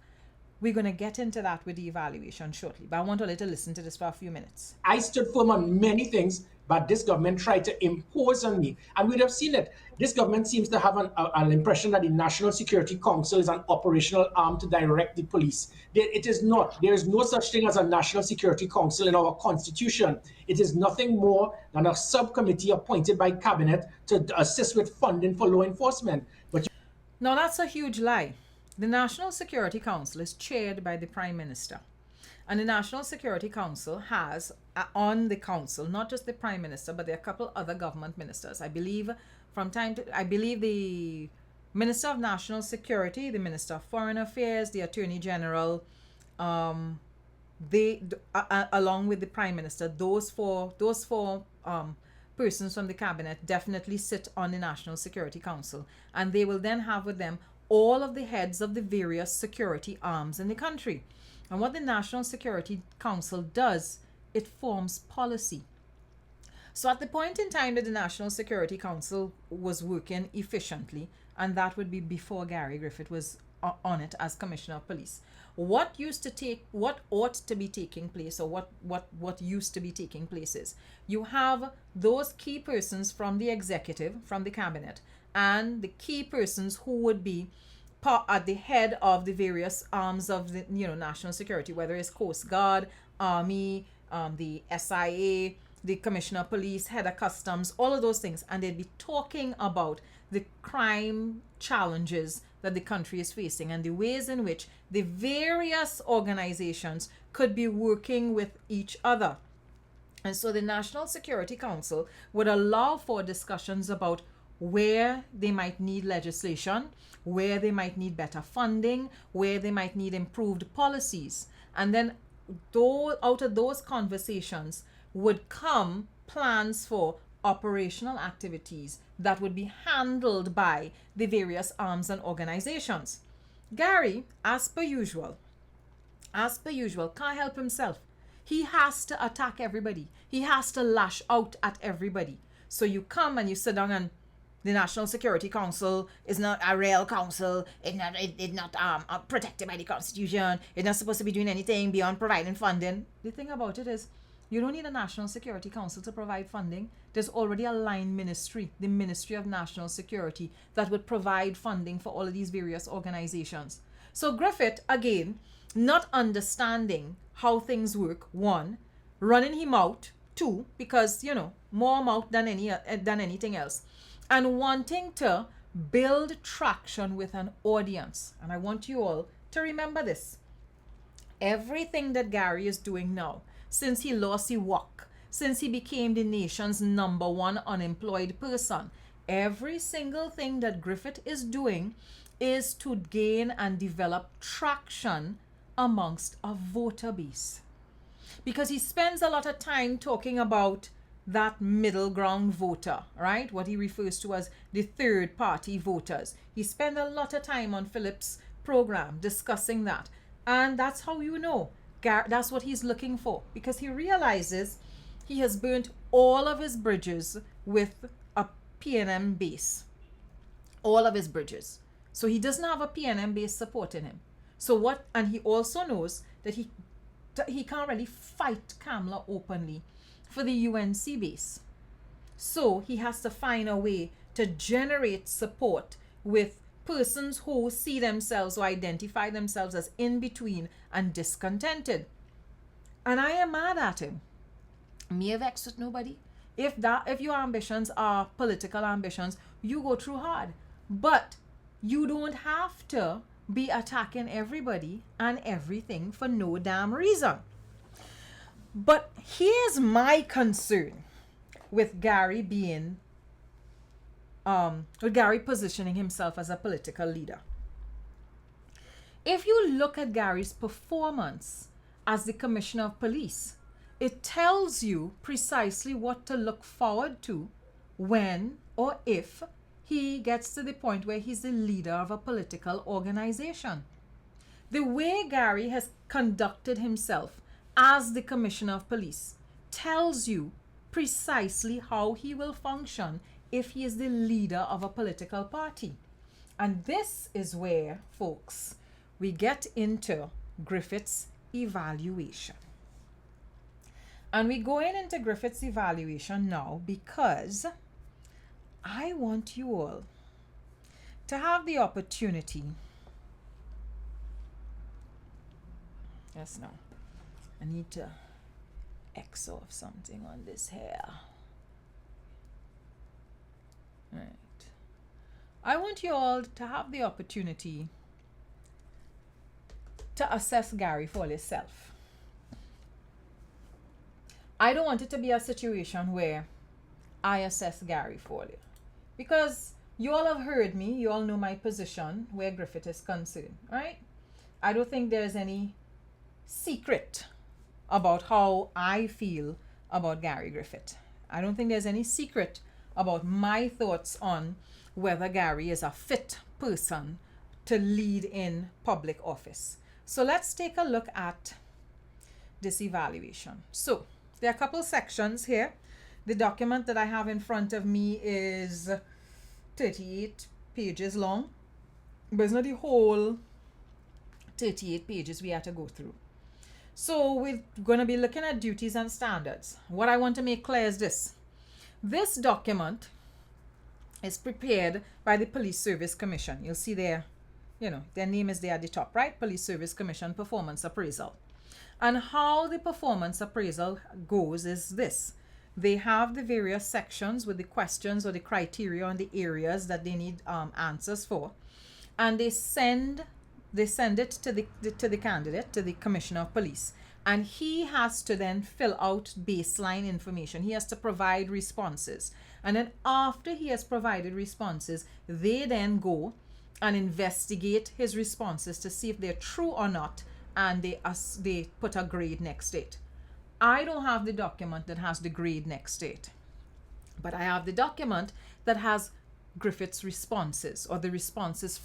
We're going to get into that with the evaluation shortly, but I want to listen to this for a few minutes. I stood firm on many things, but this government tried to impose on me. And we'd have seen it. This government seems to have an impression that the National Security Council is an operational arm to direct the police. It is not. There is no such thing as a National Security Council in our constitution. It is nothing more than a subcommittee appointed by cabinet to assist with funding for law enforcement. But now that's a huge lie. The National Security Council is chaired by the Prime Minister. And the National Security Council has on the council, not just the Prime Minister, but there are a couple other government ministers. I believe the Minister of National Security, the Minister of Foreign Affairs, the Attorney General, along with the Prime Minister, those four persons from the cabinet definitely sit on the National Security Council, and they will then have with them all of the heads of the various security arms in the country. And what the National Security Council does, it forms policy. So at the point in time that the National Security Council was working efficiently, and that would be before Gary Griffith was on it as Commissioner of Police, what ought to be taking place, or what used to be taking place is, you have those key persons from the executive, from the cabinet, and the key persons who would be at the head of the various arms of the national security, whether it's Coast Guard, Army, the SIA, the Commissioner of Police, head of Customs, all of those things, and they'd be talking about the crime challenges that the country is facing and the ways in which the various organizations could be working with each other. And so the National Security Council would allow for discussions about where they might need legislation, where they might need better funding, where they might need improved policies. And then out of those conversations would come plans for operational activities that would be handled by the various arms and organizations. Gary, as per usual, can't help himself. He has to attack everybody. He has to lash out at everybody. So you come and you sit down, and the National Security Council is not a real council. It's not protected by the Constitution. It's not supposed to be doing anything beyond providing funding. The thing about it is, you don't need a National Security Council to provide funding. There's already a line ministry, the Ministry of National Security, that would provide funding for all of these various organizations. So Griffith, again, not understanding how things work, one, running him out, two, because, more mouth than anything else, and wanting to build traction with an audience. And I want you all to remember this. Everything that Gary is doing now, since he lost his work, since he became the nation's #1 unemployed person, every single thing that Griffith is doing is to gain and develop traction amongst a voter base. Because he spends a lot of time talking about that middle ground voter, right? What he refers to as the third party voters. He spent a lot of time on Philip's program discussing that. And that's how that's what he's looking for, because he realizes he has burnt all of his bridges with a PNM base. All of his bridges. So he doesn't have a PNM base supporting him. And he also knows that he can't really fight Kamala openly for the UNC base. So he has to find a way to generate support with persons who see themselves or identify themselves as in between and discontented. And I am mad at him. Me vex with nobody. If your ambitions are political ambitions, you go through hard. But you don't have to be attacking everybody and everything for no damn reason. But here's my concern with Gary positioning himself as a political leader. If you look at Gary's performance as the Commissioner of Police, it tells you precisely what to look forward to when or if he gets to the point where he's the leader of a political organization. The way Gary has conducted himself as the Commissioner of Police tells you precisely how he will function if he is the leader of a political party. And this is where, folks, we get into Griffith's evaluation. And we're going into Griffith's evaluation now because I want you all to have the opportunity. Yes, no. I need to X off something on this hair. Right. I want you all to have the opportunity to assess Gary for yourself. I don't want it to be a situation where I assess Gary for you, because you all have heard me. You all know my position where Griffith is concerned, right? I don't think there's any secret about how I feel about Gary Griffith. I don't think there's any secret about my thoughts on whether Gary is a fit person to lead in public office. So let's take a look at this evaluation. So there are a couple sections here. The document that I have in front of me is 38 pages long, but it's not the whole 38 pages we had to go through. So we're going to be looking at duties and standards. What I want to make clear is this. This document is prepared by the Police Service Commission. You'll see there, their name is there at the top, right? Police Service Commission Performance Appraisal. And how the performance appraisal goes is this. They have the various sections with the questions or the criteria on the areas that they need answers for. And they send it to the candidate, to the Commissioner of Police. And he has to then fill out baseline information. He has to provide responses. And then after he has provided responses, they then go and investigate his responses to see if they're true or not. And they put a grade next to it. I don't have the document that has the grade next to it. But I have the document that has Griffith's responses, or the responses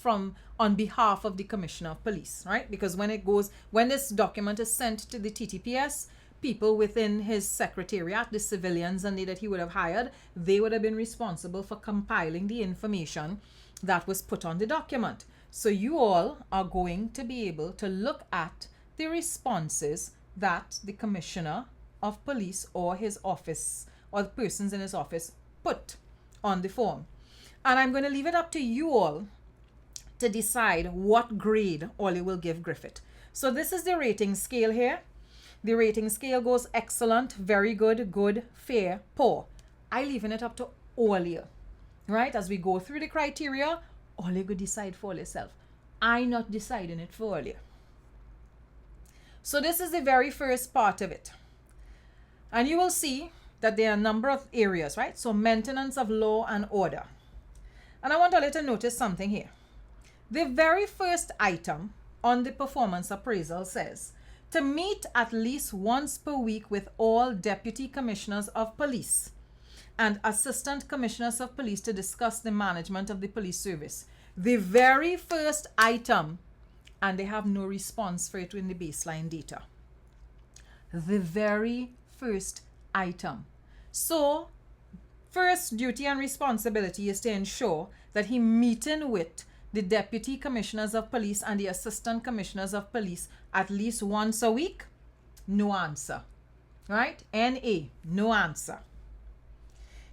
on behalf of the Commissioner of Police, right? Because when this document is sent to the TTPS, people within his secretariat, the civilians and that he would have hired, they would have been responsible for compiling the information that was put on the document. So you all are going to be able to look at the responses that the Commissioner of Police or his office or the persons in his office put on the form. And I'm going to leave it up to you all to decide what grade all you will give Griffith. So this is the rating scale here. The rating scale goes excellent, very good, good, fair, poor. I leaving it up to all you, right? As we go through the criteria, all you could decide for yourself. I'm not deciding it for all you. So this is the very first part of it. And you will see that there are a number of areas, right? So maintenance of law and order. And I want all you to notice something here. The very first item on the performance appraisal says to meet at least once per week with all deputy commissioners of police and assistant commissioners of police to discuss the management of the police service. The very first item, and they have no response for it in the baseline data. The very first item. So, first duty and responsibility is to ensure that he meeting with the deputy commissioners of police and the assistant commissioners of police at least once a week. No answer. Right? NA, no answer.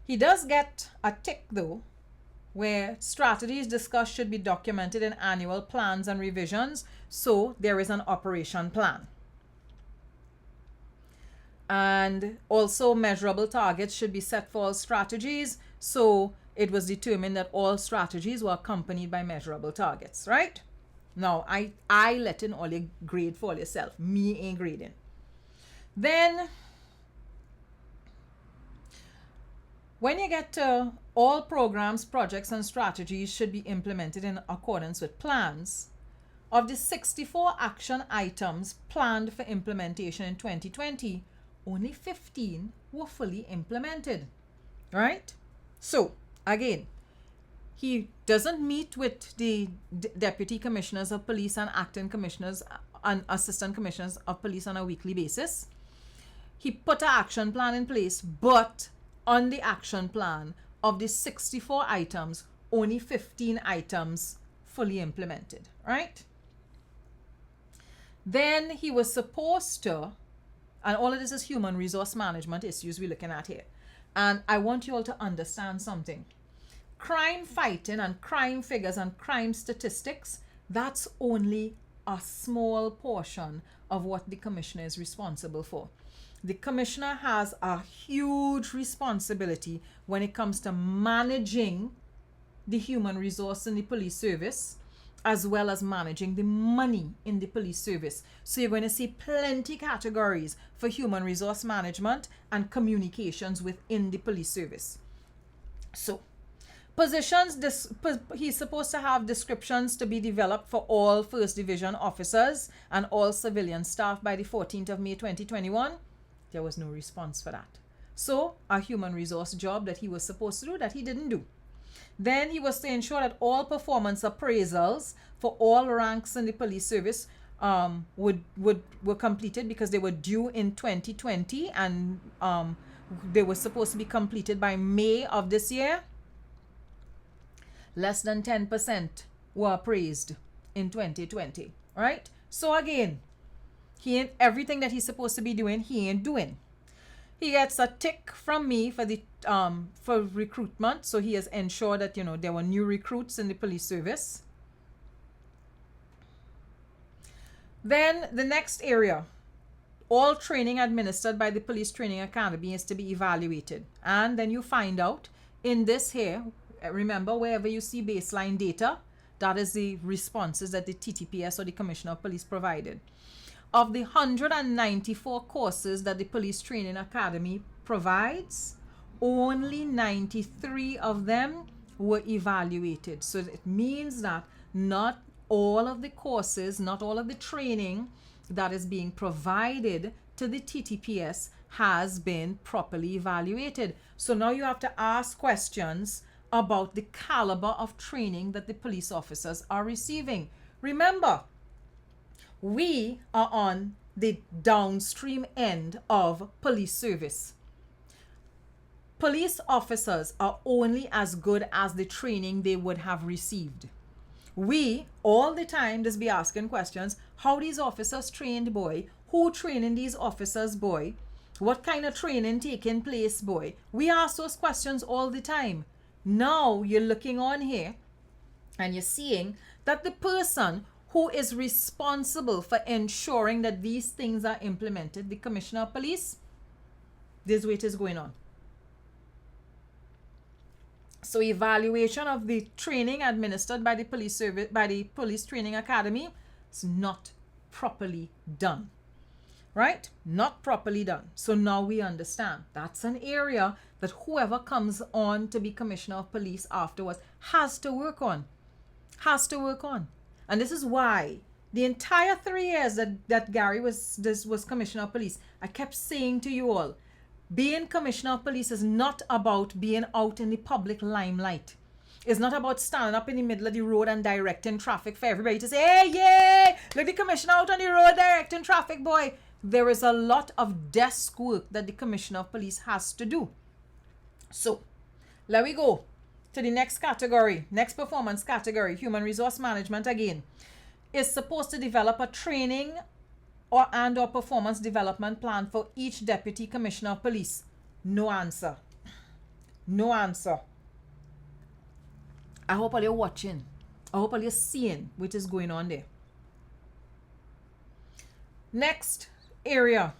He does get a tick though, where strategies discussed should be documented in annual plans and revisions, so there is an operation plan. And also measurable targets should be set for all strategies, so it was determined that all strategies were accompanied by measurable targets, right? Now, I let in all your grade for yourself. Me ain't grading. Then, when you get to all programs, projects, and strategies should be implemented in accordance with plans. Of the 64 action items planned for implementation in 2020, only 15 were fully implemented, right? So, again, he doesn't meet with the deputy commissioners of police and acting commissioners and assistant commissioners of police on a weekly basis. He put an action plan in place, but on the action plan, of the 64 items, only 15 items fully implemented, right? Then he was supposed to, and all of this is human resource management issues we're looking at here. And I want you all to understand something. Crime fighting and crime figures and crime statistics, that's only a small portion of what the commissioner is responsible for. The commissioner has a huge responsibility when it comes to managing the human resource in the police service, as well as managing the money in the police service. So you're going to see plenty categories for human resource management and communications within the police service. So, He's supposed to have descriptions to be developed for all 1st Division officers and all civilian staff by the 14th of May 2021. There was no response for that. So, a human resource job that he was supposed to do that he didn't do. Then he was to ensure that all performance appraisals for all ranks in the police service were completed, because they were due in 2020 and they were supposed to be completed by May of this year. Less than 10% were appraised in 2020, right? So again, everything that he's supposed to be doing, he ain't doing. He gets a tick from me for the for recruitment, so he has ensured that there were new recruits in the police service. Then the next area, all training administered by the Police Training Academy is to be evaluated, and then you find out in this here. Remember, wherever you see baseline data, that is the responses that the TTPS or the Commissioner of Police provided. Of the 194 courses that the Police Training Academy provides, only 93 of them were evaluated. So it means that not all of the courses, not all of the training that is being provided to the TTPS has been properly evaluated. So now you have to ask questions about the caliber of training that the police officers are receiving. Remember, we are on the downstream end of police service. Police officers are only as good as the training they would have received. We all the time just be asking questions, how these officers trained, boy? Who training these officers, boy? What kind of training taking place, boy? We ask those questions all the time. Now you're looking on here and you're seeing that the person who is responsible for ensuring that these things are implemented, the Commissioner of Police, this way it is going on. So evaluation of the training administered by the police service, by the Police Training Academy, is not properly done. Right? Not properly done. So now we understand that's an area that whoever comes on to be Commissioner of Police afterwards has to work on. Has to work on. And this is why the entire 3 years that Gary was Commissioner of Police, I kept saying to you all, being Commissioner of Police is not about being out in the public limelight. It's not about standing up in the middle of the road and directing traffic for everybody to say, hey, yay, look, the Commissioner out on the road directing traffic, boy. There is a lot of desk work that the Commissioner of Police has to do. So, let me go to the next category, next performance category, human resource management again. Is supposed to develop a training or performance development plan for each Deputy Commissioner of Police. No answer. No answer. I hope all you're watching. I hope all you're seeing what is going on there. Next area,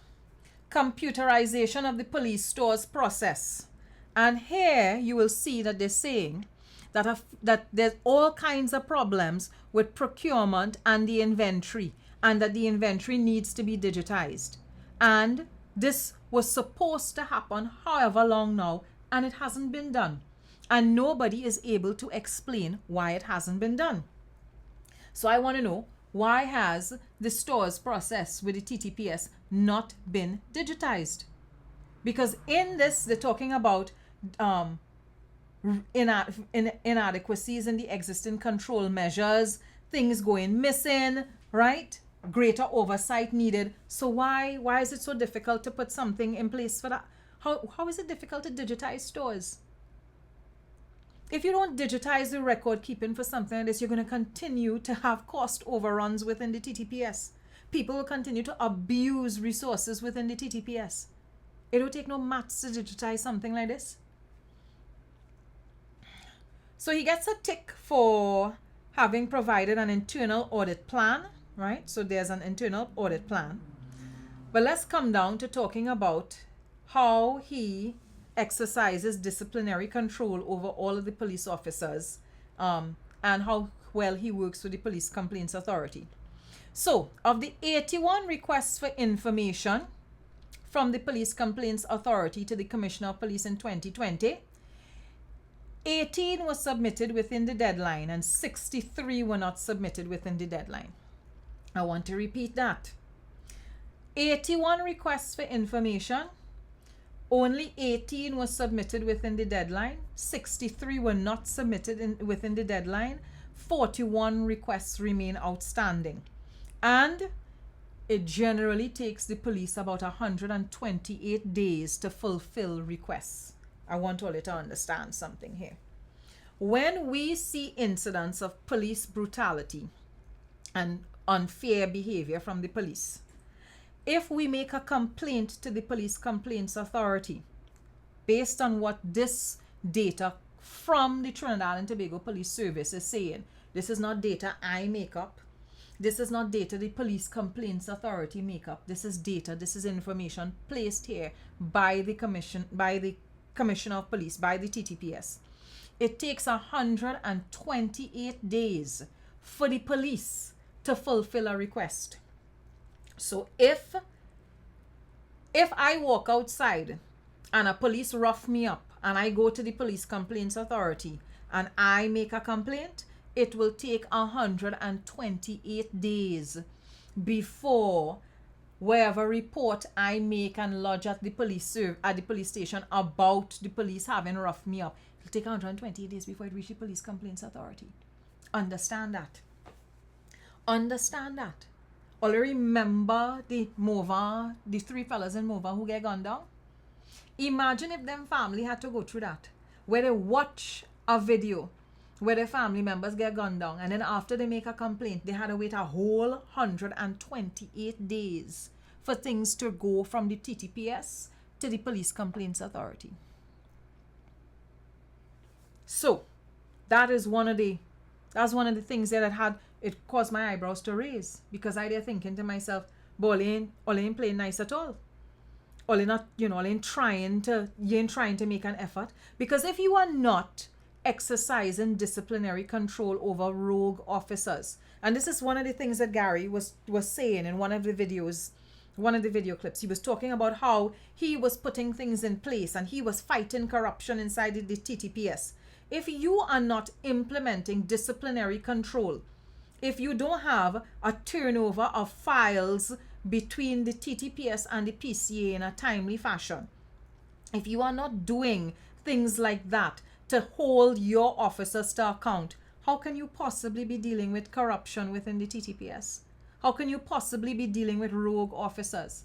computerization of the police stores process. And here you will see that they're saying that there's all kinds of problems with procurement and the inventory, and that the inventory needs to be digitized. And this was supposed to happen however long now, and it hasn't been done. And nobody is able to explain why it hasn't been done. So I want to know, why has the stores process with the TTPS not been digitized? Because in this, they're talking about inadequacies in the existing control measures, things going missing, right? Greater oversight needed. So why is it so difficult to put something in place for that? How is it difficult to digitize stores? If you don't digitize the record keeping for something like this, you're going to continue to have cost overruns within the TTPS. People will continue to abuse resources within the TTPS. It will take no maths to digitize something like this. So he gets a tick for having provided an internal audit plan, right? So there's an internal audit plan. But let's come down to talking about how he exercises disciplinary control over all of the police officers, and how well he works with the Police Complaints Authority. So, of the 81 requests for information from the Police Complaints Authority to the Commissioner of Police in 2020, 18 was submitted within the deadline and 63 were not submitted within the deadline. I want to repeat that. 81 requests for information, only 18 was submitted within the deadline, 63 were not submitted within the deadline, 41 requests remain outstanding. And it generally takes the police about 128 days to fulfill requests. I want all you to understand something here. When we see incidents of police brutality and unfair behavior from the police, if we make a complaint to the Police Complaints Authority, based on what this data from the Trinidad and Tobago Police Service is saying, this is not data I make up, this is not data the Police Complaints Authority make up, this is data, this is information placed here by the Commissioner of Police, by the TTPS. It takes 128 days for the police to fulfill a request. So if I walk outside and a police rough me up and I go to the Police Complaints Authority and I make a complaint, it will take 128 days before wherever report I make and lodge at the police station about the police having roughed me up. It'll take 128 days before it reaches the Police Complaints Authority. Understand that. Understand that. All remember the three fellas in Mova who get gunned down? Imagine if them family had to go through that, where they watch a video where their family members get gunned down, and then after they make a complaint, they had to wait a whole 128 days for things to go from the TTPS to the Police Complaints Authority. So that's one of the things that it caused my eyebrows to raise, because I there thinking to myself, but all ain't playing nice at all. All ain't trying to make an effort, because if you are not exercising disciplinary control over rogue officers, and this is one of the things that Gary was saying in one of the video clips. He was talking about how he was putting things in place and he was fighting corruption inside the TTPS. If you are not implementing disciplinary control, if you don't have a turnover of files between the TTPS and the PCA in a timely fashion, if you are not doing things like that to hold your officers to account, how can you possibly be dealing with corruption within the TTPS? How can you possibly be dealing with rogue officers?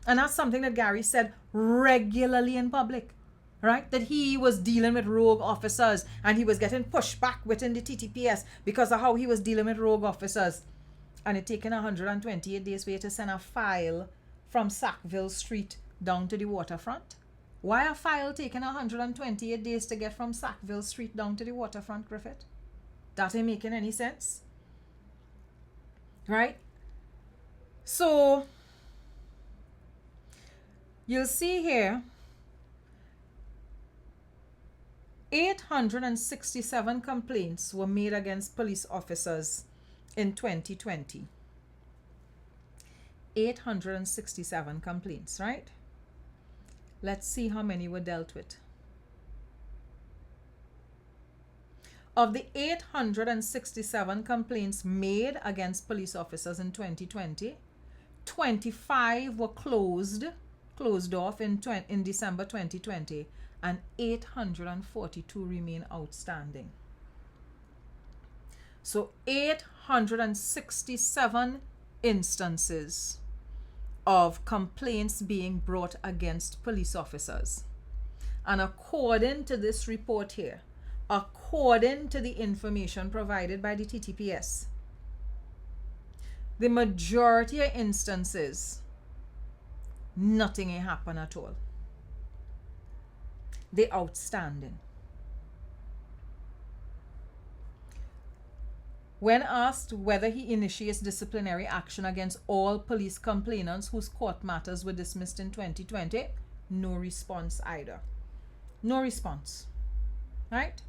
And that's something that Gary said regularly in public, right? That he was dealing with rogue officers and he was getting pushed back within the TTPS because of how he was dealing with rogue officers. And it taken 128 days for you to send a file from Sackville Street down to the waterfront. Why a file taking 128 days to get from Sackville Street down to the waterfront, Griffith? That ain't making any sense. Right? So, you'll see here, 867 complaints were made against police officers in 2020. 867 complaints, right? Let's see how many were dealt with. Of the 867 complaints made against police officers in 2020, 25 were closed off in December 2020, and 842 remain outstanding. So 867 instances of complaints being brought against police officers. And according to this report here, according to the information provided by the TTPS, the majority of instances, nothing ain't happen at all. They outstanding. When asked whether he initiates disciplinary action against all police complainants whose court matters were dismissed in 2020, no response either. No response. Right?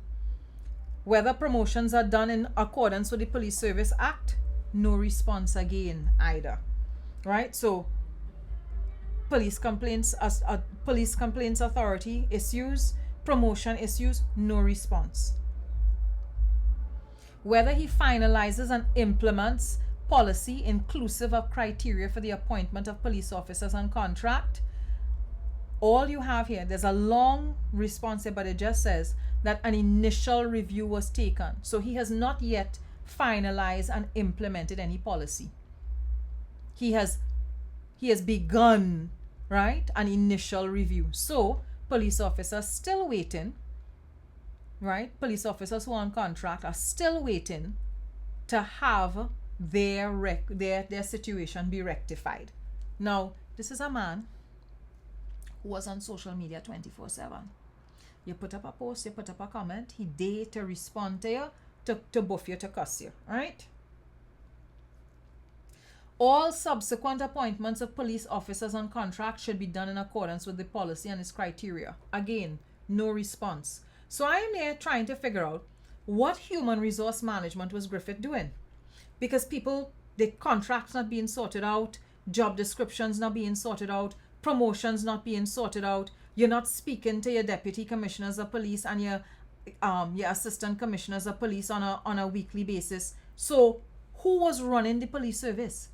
Whether promotions are done in accordance with the Police Service Act, no response again either. Right? So, Police Complaints Authority issues Promotion issues, no response. Whether he finalizes and implements policy inclusive of criteria for the appointment of police officers on contract, all you have here, there's a long response here, but it just says that an initial review was taken. So he has not yet finalized and implemented any policy. He has begun, right, an initial review. So police officers still waiting, right? Police officers who are on contract are still waiting to have their situation be rectified. Now, this is a man who was on social media 24/7. You put up a post, you put up a comment, he dare to respond to you, to buff you, to cuss you, right? All subsequent appointments of police officers on contract should be done in accordance with the policy and its criteria. Again, no response. So I am here trying to figure out what human resource management was Griffith doing. Because people, the contracts not being sorted out, job descriptions not being sorted out, promotions not being sorted out, you're not speaking to your deputy commissioners of police and your assistant commissioners of police on a weekly basis. So who was running the police service?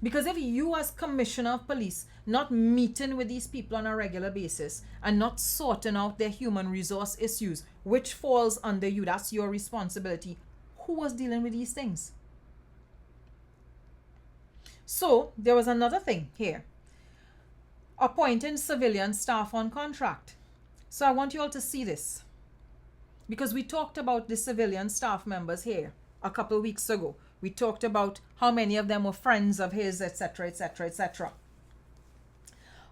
Because if you as commissioner of police not meeting with these people on a regular basis and not sorting out their human resource issues, which falls under you, that's your responsibility, who was dealing with these things? So there was another thing here. Appointing civilian staff on contract. So I want you all to see this, because we talked about the civilian staff members here a couple of weeks ago. We talked about how many of them were friends of his, etc., etc., etc.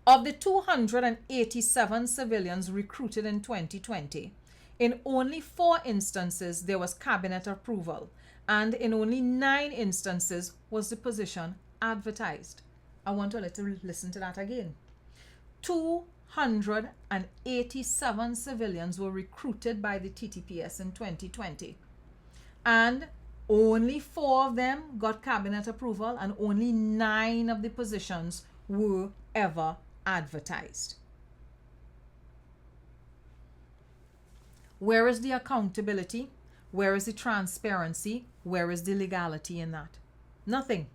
Of the 287 civilians recruited in 2020, in only 4 instances there was cabinet approval, and in only 9 instances was the position advertised. I want to listen to that again. 287 civilians were recruited by the TTPS in 2020, and only 4 of them got cabinet approval, and only 9 of the positions were ever advertised. Where is the accountability? Where is the transparency? Where is the legality in that? Nothing.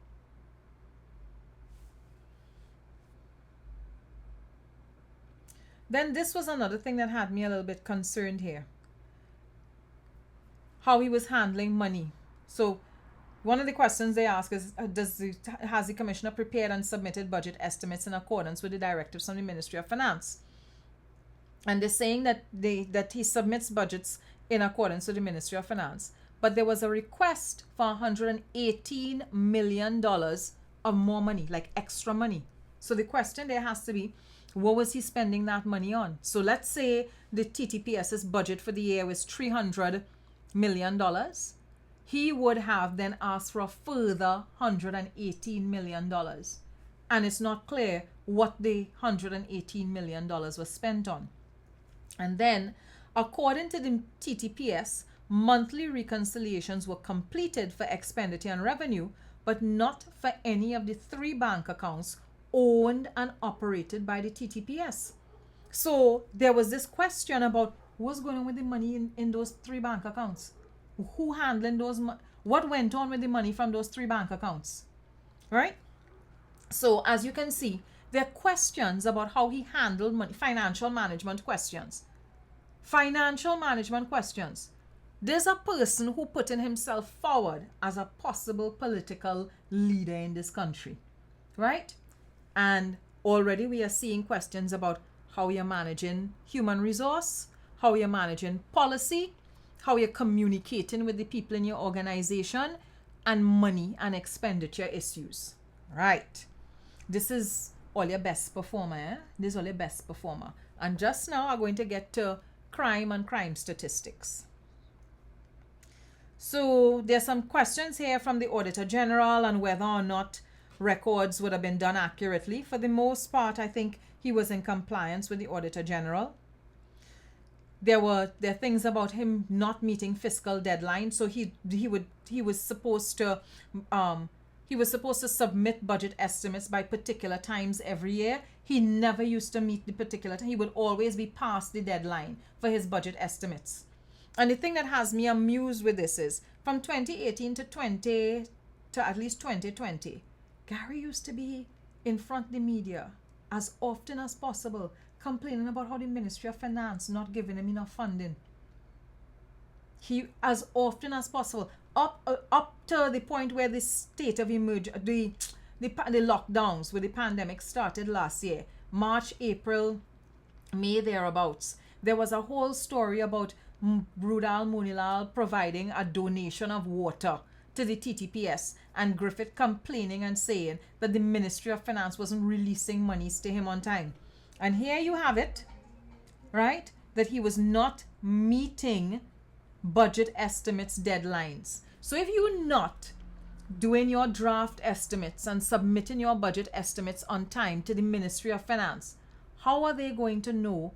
Then this was another thing that had me a little bit concerned here. How he was handling money. So one of the questions they ask is, has the commissioner prepared and submitted budget estimates in accordance with the directives from the Ministry of Finance? And they're saying that he submits budgets in accordance with the Ministry of Finance. But there was a request for $118 million of more money, like extra money. So the question there has to be, what was he spending that money on? So let's say the TTPS's budget for the year was $300 million. He would have then asked for a further $118 million. And it's not clear what the $118 million was spent on. And then, according to the TTPS, monthly reconciliations were completed for expenditure and revenue, but not for any of the 3 bank accounts owned and operated by the TTPS. So there was this question about what's going on with the money in those 3 bank accounts. Who handling those? What went on with the money from those 3 bank accounts, right? So as you can see, there are questions about how he handled money, financial management questions. Financial management questions. There's a person who putting himself forward as a possible political leader in this country, right? And already we are seeing questions about how you're managing human resource, how you're managing policy, how you're communicating with the people in your organization, and money and expenditure issues. Right. This is all your best performer. Eh? This is all your best performer. And just now I'm going to get to crime and crime statistics. So there's some questions here from the Auditor General on whether or not records would have been done accurately. For the most part, I think he was in compliance with the Auditor General. There are things about him not meeting fiscal deadlines. So he was supposed to He was supposed to submit budget estimates by particular times every year. He never used to meet the particular time. He would always be past the deadline for his budget estimates. And the thing that has me amused with this is from 2018 to at least 2020, Gary used to be in front of the media as often as possible, complaining about how the Ministry of Finance not giving him enough funding. He, as often as possible, up to the point where the state of emergency, the lockdowns with the pandemic started last year, March, April, May, thereabouts. There was a whole story about Rudal Munilal providing a donation of water to the TTPS, and Griffith complaining and saying that the Ministry of Finance wasn't releasing monies to him on time. And here you have it, right? That he was not meeting budget estimates deadlines. So if you're not doing your draft estimates and submitting your budget estimates on time to the Ministry of Finance, how are they going to know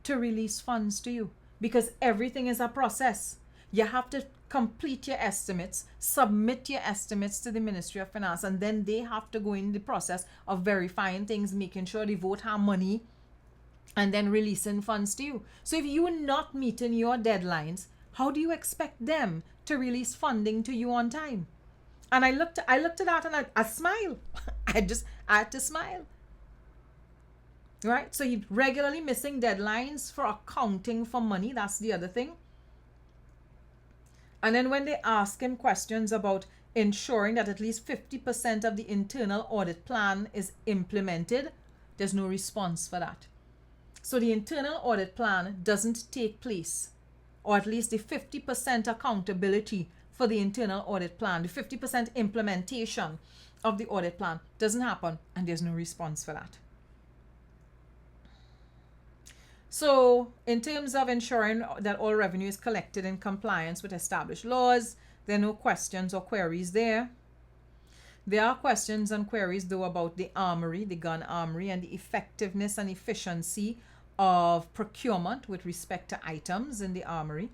to release funds to you? Because everything is a process. You have to complete your estimates, submit your estimates to the Ministry of Finance, and then they have to go in the process of verifying things, making sure they vote have money, and then releasing funds to you. So if you're not meeting your deadlines, how do you expect them to release funding to you on time? And I looked at that and I smiled. I had to smile. Right? So he regularly missing deadlines for accounting for money. That's the other thing. And then when they ask him questions about ensuring that at least 50% of the internal audit plan is implemented, there's no response for that. So the internal audit plan doesn't take place, or at least the 50% accountability for the internal audit plan, the 50% implementation of the audit plan doesn't happen, and there's no response for that. So in terms of ensuring that all revenue is collected in compliance with established laws, there are no questions or queries there. There are questions and queries though about the armory, the gun armory, and the effectiveness and efficiency of procurement with respect to items in the armory.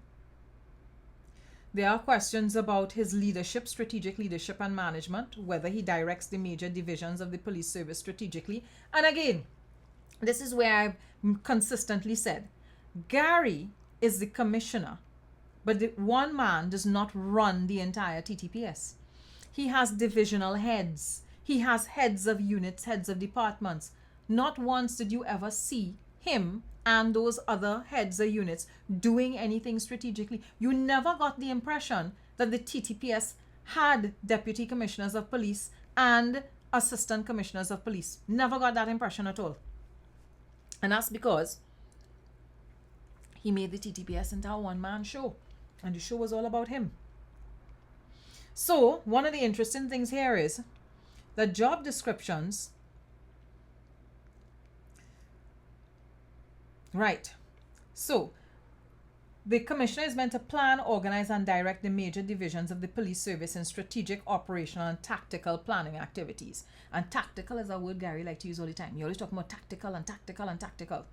There are questions about his leadership, strategic leadership and management, whether he directs the major divisions of the police service strategically. And again, this is where I've consistently said, Gary is the commissioner, but the one man does not run the entire TTPS. He has divisional heads. He has heads of units, heads of departments. Not once did you ever see him and those other heads of units doing anything strategically. You never got the impression that the TTPS had deputy commissioners of police and assistant commissioners of police. Never got that impression at all. And that's because he made the TTPS into a one-man show. And the show was all about him. So, one of the interesting things here is that job descriptions. Right. So, the commissioner is meant to plan, organize, and direct the major divisions of the police service in strategic, operational, and tactical planning activities. And tactical is a word Gary likes to use all the time. You're always talking about tactical and tactical and tactical.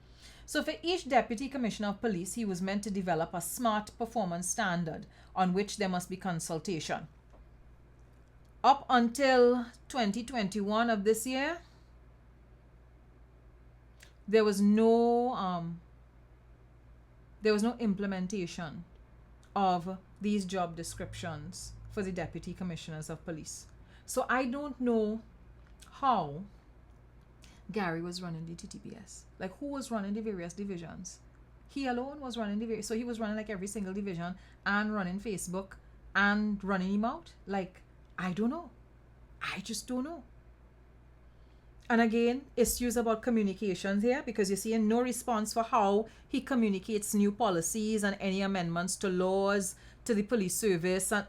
So for each deputy commissioner of police, he was meant to develop a SMART performance standard on which there must be consultation. Up until 2021 of this year, there was no implementation of these job descriptions for the deputy commissioners of police. So I don't know how Gary was running the TTPS. Like, who was running the various divisions? He alone was running the various. So he was running like every single division and running Facebook and running him out. Like, I don't know. I just don't know. And again, issues about communications here, because you're seeing no response for how he communicates new policies and any amendments to laws, to the police service, and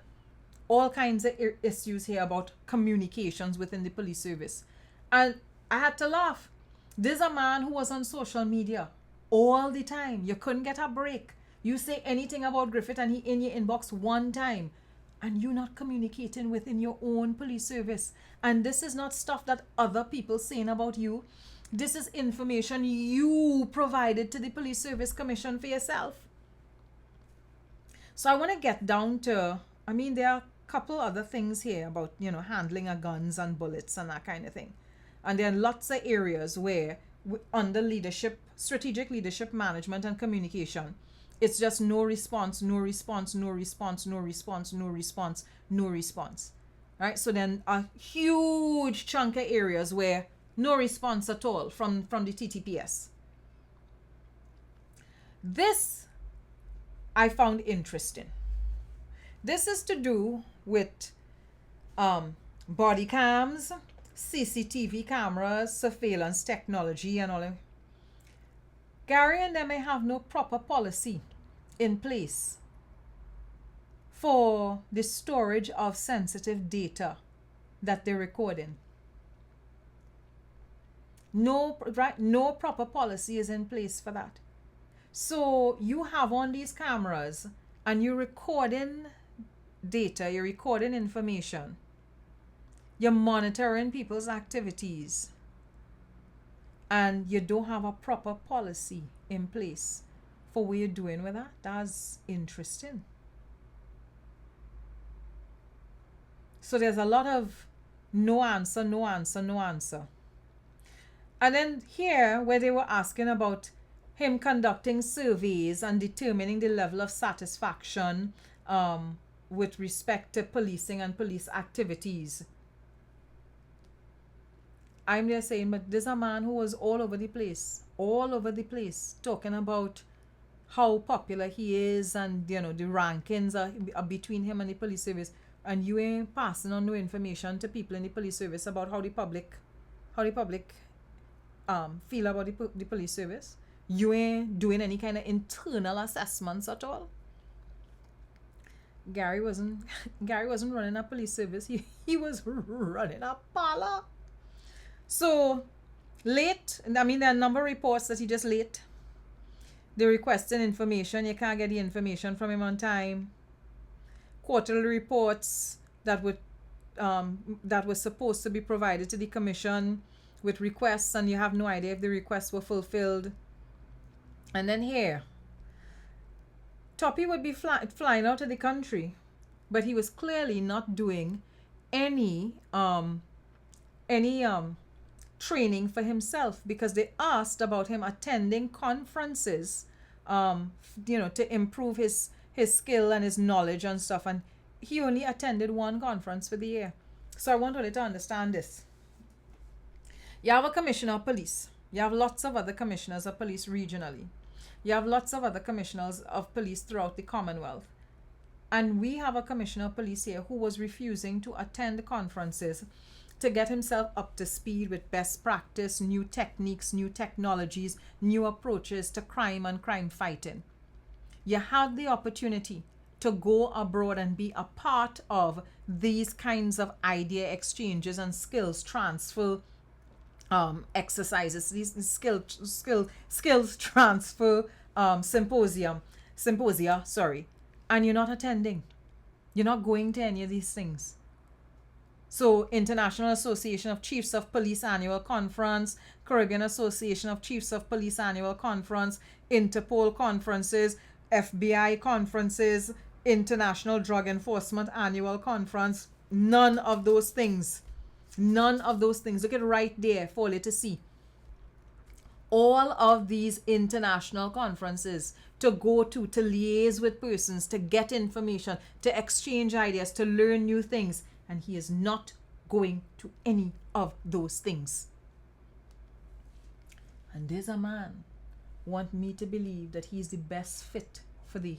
all kinds of issues here about communications within the police service. And I had to laugh. There's a man who was on social media all the time. You couldn't get a break. You say anything about Griffith and he in your inbox one time. And you're not communicating within your own police service. And this is not stuff that other people saying about you. This is information you provided to the Police Service Commission for yourself. So I want to get down to, there are a couple other things here about, handling of guns and bullets and that kind of thing. And there are lots of areas where under leadership, strategic leadership management and communication, it's just no response, no response, no response, no response, no response, no response. Right? So then a huge chunk of areas where no response at all from the TTPS. This I found interesting. This is to do with body cams, CCTV cameras, surveillance technology and all that. Gary and them may have no proper policy in place for the storage of sensitive data that they're recording. No proper policy is in place for that. So you have on these cameras and you're recording data, you're recording information, you're monitoring people's activities, and you don't have a proper policy in place for what you're doing with that. That's interesting. So there's a lot of no answer, no answer, no answer. And then here, where they were asking about him conducting surveys and determining the level of satisfaction with respect to policing and police activities. I'm just saying, but there's a man who was all over the place, talking about how popular he is and, the rankings are between him and the police service. And you ain't passing on no information to people in the police service about how the public feel about the police service. You ain't doing any kind of internal assessments at all. Gary wasn't running a police service. He was running a parlor. So late, I mean, there are a number of reports that he just late. They're requesting information. You can't get the information from him on time. Quarterly reports that were supposed to be provided to the commission with requests, and you have no idea if the requests were fulfilled. And then here, Toppy would be flying out of the country, but he was clearly not doing any training for himself, because they asked about him attending conferences, to improve his skill and his knowledge and stuff, and he only attended one conference for the year. So I want you to understand this. You have a commissioner of police. You have lots of other commissioners of police regionally. You have lots of other commissioners of police throughout the Commonwealth. And we have a commissioner of police here who was refusing to attend conferences to get himself up to speed with best practice, new techniques, new technologies, new approaches to crime and crime fighting. You had the opportunity to go abroad and be a part of these kinds of idea exchanges and skills transfer exercises, these skills transfer symposia, and you're not attending. You're not going to any of these things. So International Association of Chiefs of Police Annual Conference, Caribbean Association of Chiefs of Police Annual Conference, Interpol conferences, FBI conferences, International Drug Enforcement Annual Conference, none of those things. None of those things. Look at right there for you to see. All of these international conferences to go to liaise with persons, to get information, to exchange ideas, to learn new things. And he is not going to any of those things. And there's a man want me to believe that he's the best fit for the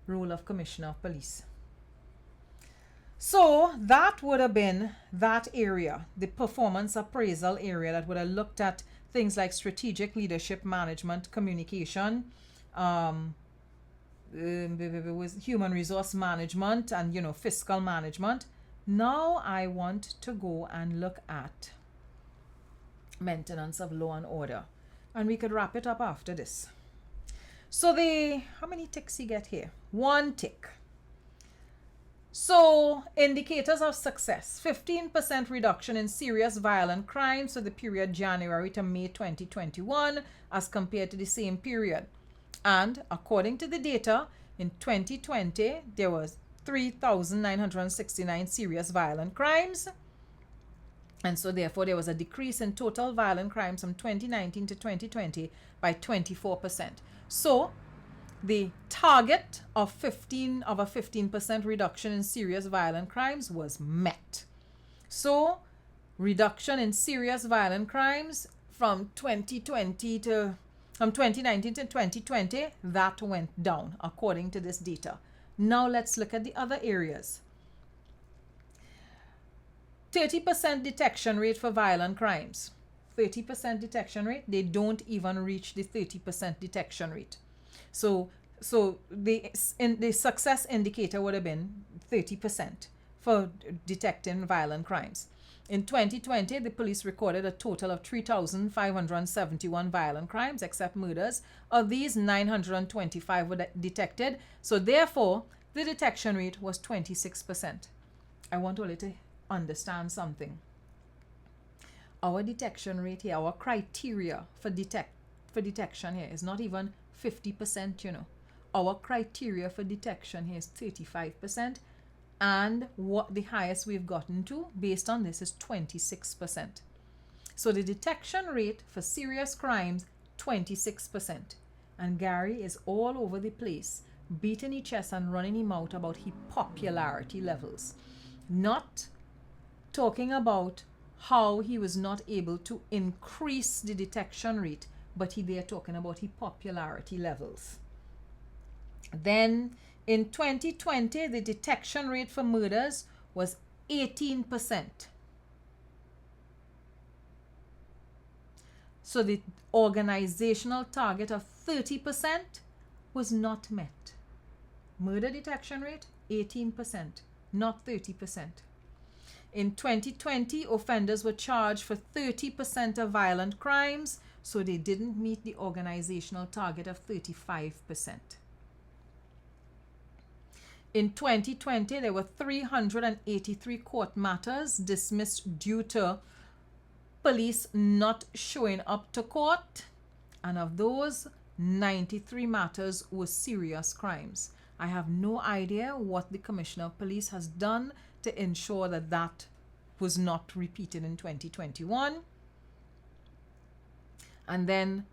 role of Commissioner of Police. So that would have been that area, the performance appraisal area, that would have looked at things like strategic leadership management, communication, with human resource management and, fiscal management. Now I want to go and look at maintenance of law and order. And we could wrap it up after this. So how many ticks you get here? 1 tick. So, indicators of success. 15% reduction in serious violent crimes for the period January to May 2021 as compared to the same period. And according to the data, in 2020, there was 3,969 serious violent crimes. And so therefore there was a decrease in total violent crimes from 2019 to 2020 by 24%. So the target of a 15% reduction in serious violent crimes was met. So reduction in serious violent crimes from 2019 to 2020, that went down according to this data. Now let's look at the other areas. 30% detection rate for violent crimes. 30% detection rate, they don't even reach the 30% detection rate. So the success indicator would have been 30% for detecting violent crimes. In 2020, the police recorded a total of 3,571 violent crimes, except murders. Of these, 925 were detected. So therefore, the detection rate was 26%. I want all to understand something. Our detection rate here, our criteria for detection here is not even 50%, you know. Our criteria for detection here is 35%. And what the highest we've gotten to based on this is 26%. So the detection rate for serious crimes, 26%. And Gary is all over the place, beating his chest and running him out about his popularity levels. Not talking about how he was not able to increase the detection rate, but they're talking about his popularity levels. Then in 2020, the detection rate for murders was 18%. So the organizational target of 30% was not met. Murder detection rate, 18%, not 30%. In 2020, offenders were charged for 30% of violent crimes, so they didn't meet the organizational target of 35%. In 2020, there were 383 court matters dismissed due to police not showing up to court. And of those, 93 matters were serious crimes. I have no idea what the Commissioner of Police has done to ensure that that was not repeated in 2021. And then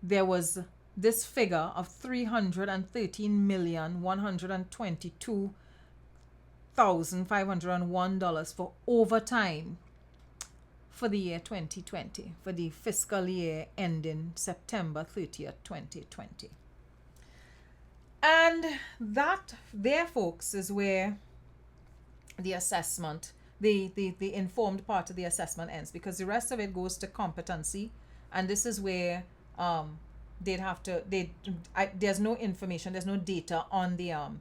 there was this figure of $313,122,501 for overtime for the year 2020, for the fiscal year ending September 30th, 2020. And that there, folks, is where the assessment, the informed part of the assessment ends, because the rest of it goes to competency, and this is where there's no information, there's no data on the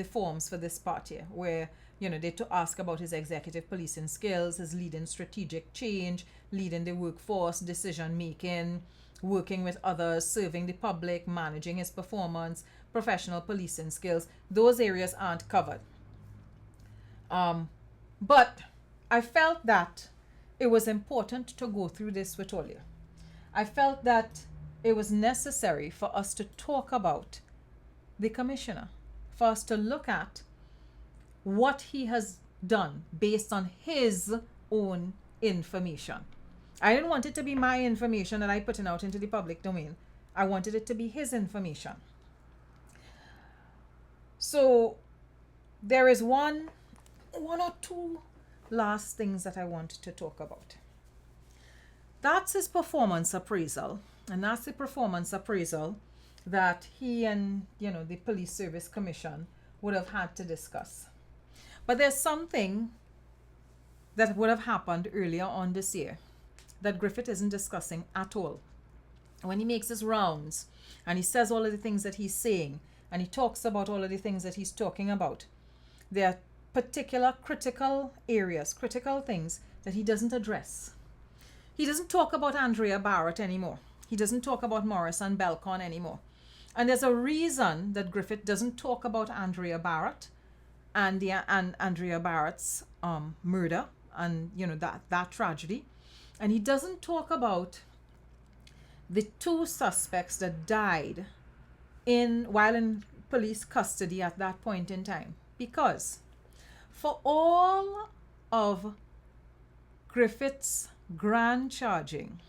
forms for this part here, where they to ask about his executive policing skills, his leading strategic change, leading the workforce, decision making, working with others, serving the public, managing his performance, professional policing skills. Those areas aren't covered. But I felt that it was important to go through this with all you. I felt that it was necessary for us to talk about the commissioner, for us to look at what he has done based on his own information. I didn't want it to be my information that I put out into the public domain. I wanted it to be his information. So there is one or two last things that I want to talk about. That's his performance appraisal. And that's the performance appraisal that he and, the Police Service Commission would have had to discuss. But there's something that would have happened earlier on this year that Griffith isn't discussing at all. When he makes his rounds and he says all of the things that he's saying and he talks about all of the things that he's talking about, there are particular critical areas, critical things that he doesn't address. He doesn't talk about Andrea Barrett anymore. He doesn't talk about Morris and Belcon anymore. And there's a reason that Griffith doesn't talk about Andrea Barrett and Andrea Barrett's murder and that tragedy. And he doesn't talk about the two suspects that died while in police custody at that point in time. Because for all of Griffith's grand charging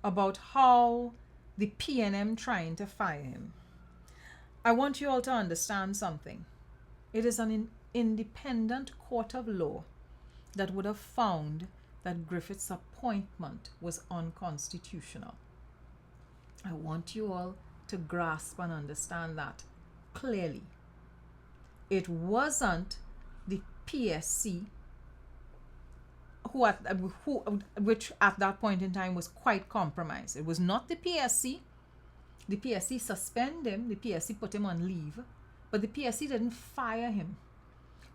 about how the PNM trying to fire him, I want you all to understand something. It is an independent court of law that would have found that Griffith's appointment was unconstitutional. I want you all to grasp and understand that clearly. It wasn't the PSC which at that point in time was quite compromised. It was not the PSC. The PSC suspended him. The PSC put him on leave. But the PSC didn't fire him.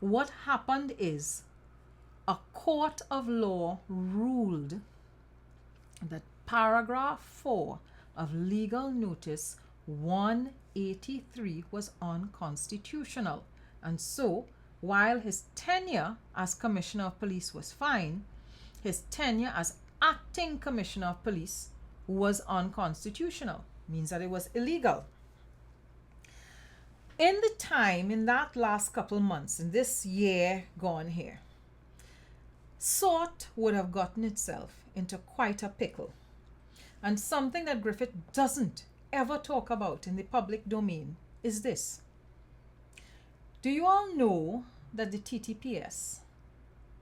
What happened is a court of law ruled that paragraph 4 of legal notice 183 was unconstitutional. And so, while his tenure as Commissioner of Police was fine, his tenure as acting Commissioner of Police was unconstitutional. Means that it was illegal. In that last couple months, in this year gone here, SORT would have gotten itself into quite a pickle. And something that Griffith doesn't ever talk about in the public domain is this. Do you all know that the TTPS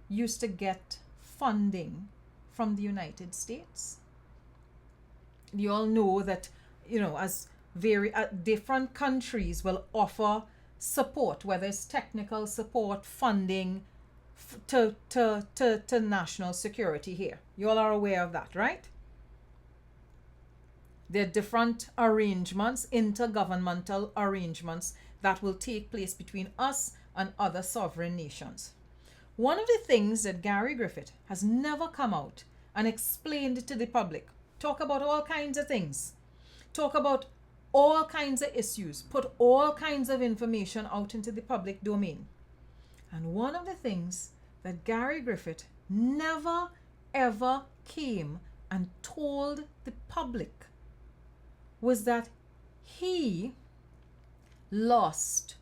used to get funding from the United States? You all know that, as different countries will offer support, whether it's technical support, funding to national security here. You all are aware of that, right? There are different arrangements, intergovernmental arrangements that will take place between us and other sovereign nations. One of the things that Gary Griffith has never come out and explained to the public, talk about all kinds of things, talk about all kinds of issues, put all kinds of information out into the public domain. And one of the things that Gary Griffith never ever came and told the public was that he lost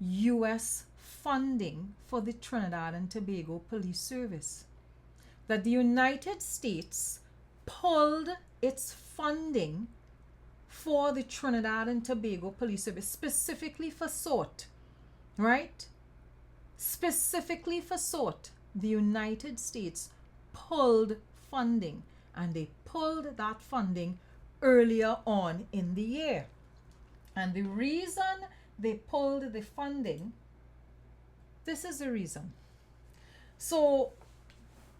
US funding for the Trinidad and Tobago Police Service. That the United States pulled its funding for the Trinidad and Tobago Police Service, specifically for SORT, right? Specifically for SORT, the United States pulled funding, and they pulled that funding earlier on in the year. And the reason they pulled the funding, this is the reason. So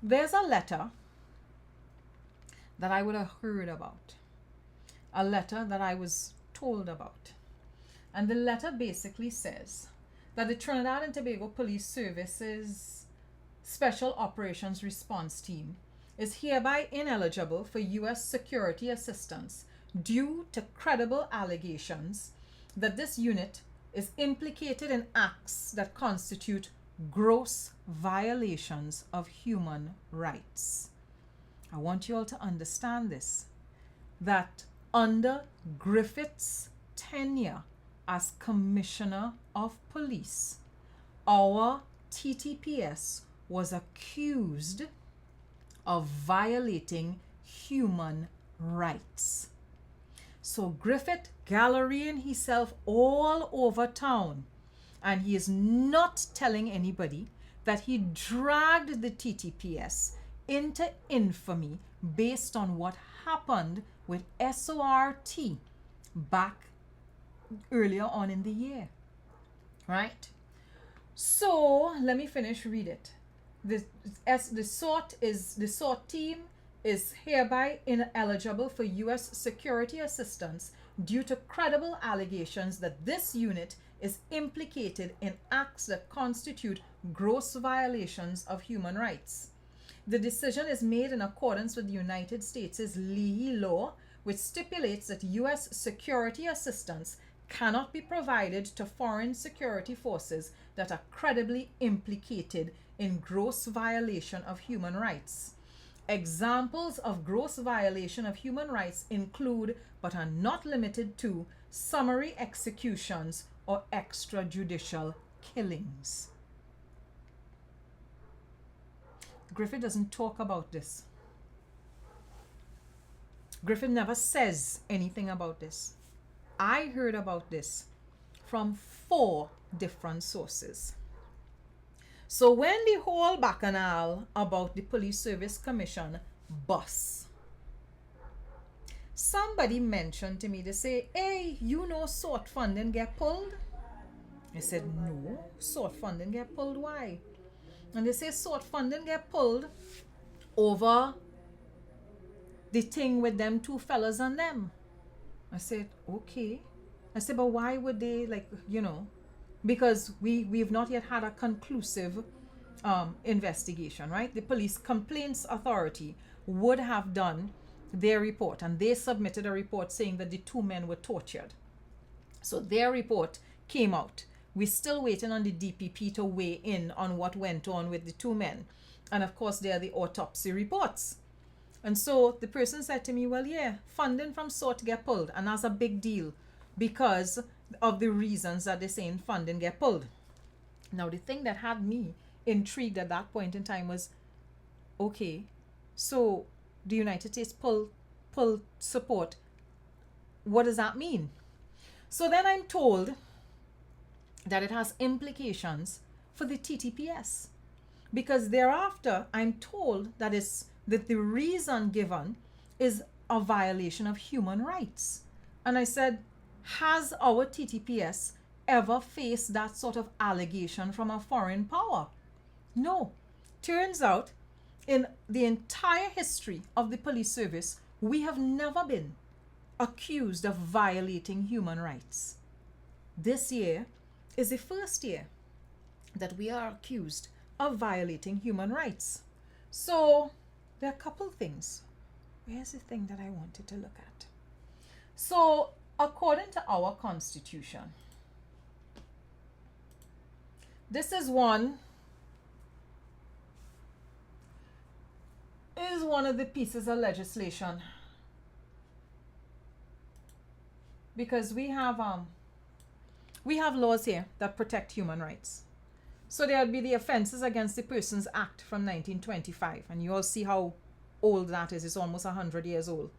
there's a letter that I would have heard about, a letter that I was told about. And the letter basically says that the Trinidad and Tobago Police Service's Special Operations Response Team is hereby ineligible for U.S. security assistance due to credible allegations that this unit is implicated in acts that constitute gross violations of human rights. I want you all to understand this, that under Griffith's tenure as Commissioner of Police, our TTPS was accused of violating human rights. So Griffith gallerying himself all over town, and he is not telling anybody that he dragged the TTPS into infamy based on what happened with SORT back earlier on in the year, right? So let me finish read it. The SORT team is hereby ineligible for U.S. security assistance due to credible allegations that this unit is implicated in acts that constitute gross violations of human rights. The decision is made in accordance with the United States' Leahy law, which stipulates that U.S. security assistance cannot be provided to foreign security forces that are credibly implicated in gross violation of human rights. Examples of gross violation of human rights include, but are not limited to, summary executions or extrajudicial killings. Griffith doesn't talk about this. Griffith never says anything about this. I heard about this from 4 different sources. So when the whole bacchanal about the Police Service Commission bus, somebody mentioned to me, they say, hey, you know SORT funding get pulled? I said, no, SORT funding get pulled, why? And they say SORT funding get pulled over the thing with them 2 fellas and them. I said, okay. I said, but why would they, like, you know, because we've not yet had a conclusive investigation, right? The Police Complaints Authority would have done their report, and they submitted a report saying that the 2 men were tortured. So their report came out. We're still waiting on the DPP to weigh in on what went on with the 2 men. And of course, there are the autopsy reports. And so the person said to me, well, yeah, funding from SORT get pulled. And that's a big deal because of the reasons that they're saying funding get pulled. Now, the thing that had me intrigued at that point in time was, okay, so the United States pull support. What does that mean? So then I'm told that it has implications for the TTPS. Because thereafter, I'm told that the reason given is a violation of human rights. And I said, has our TTPS ever faced that sort of allegation from a foreign power? No. Turns out, in the entire history of the police service, we have never been accused of violating human rights. This year is the first year that we are accused of violating human rights. So there are a couple things. Where's the thing that I wanted to look at? So according to our constitution, this is one of the pieces of legislation, because we have laws here that protect human rights. So there would be the Offences Against the Persons Act from 1925, and you all see how old that is. It's almost 100 years old.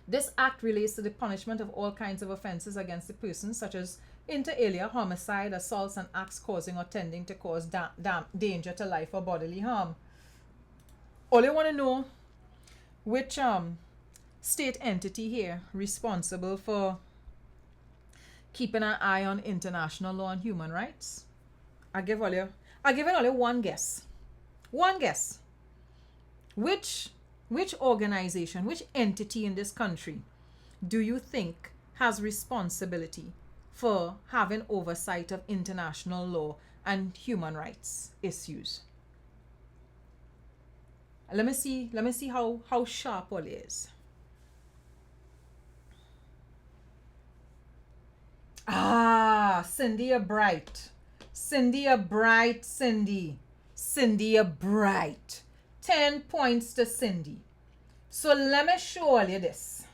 This act relates to the punishment of all kinds of offences against the person, such as inter alia, homicide, assaults, and acts causing or tending to cause danger to life or bodily harm. All you want to know which state entity here responsible for keeping an eye on international law and human rights? I'll give all you one guess. One guess. Which organization, which entity in this country do you think has responsibility for having oversight of international law and human rights issues? Let me see how sharp all is. Cindy a bright. Cindy a bright, Cindy. Cindy a bright. 10 points to Cindy. So let me show you this.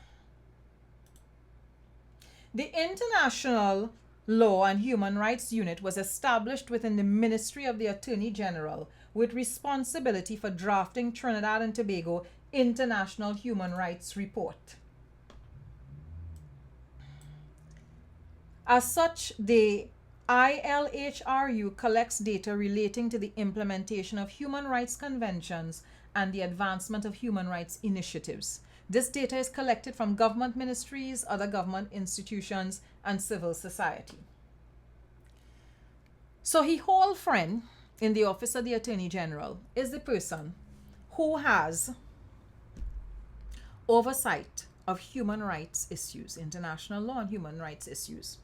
The International Law and Human Rights Unit was established within the Ministry of the Attorney General with responsibility for drafting Trinidad and Tobago International Human Rights Report. As such, the ILHRU collects data relating to the implementation of human rights conventions and the advancement of human rights initiatives. This data is collected from government ministries, other government institutions, and civil society. So his whole friend in the Office of the Attorney General is the person who has oversight of human rights issues, international law and human rights issues.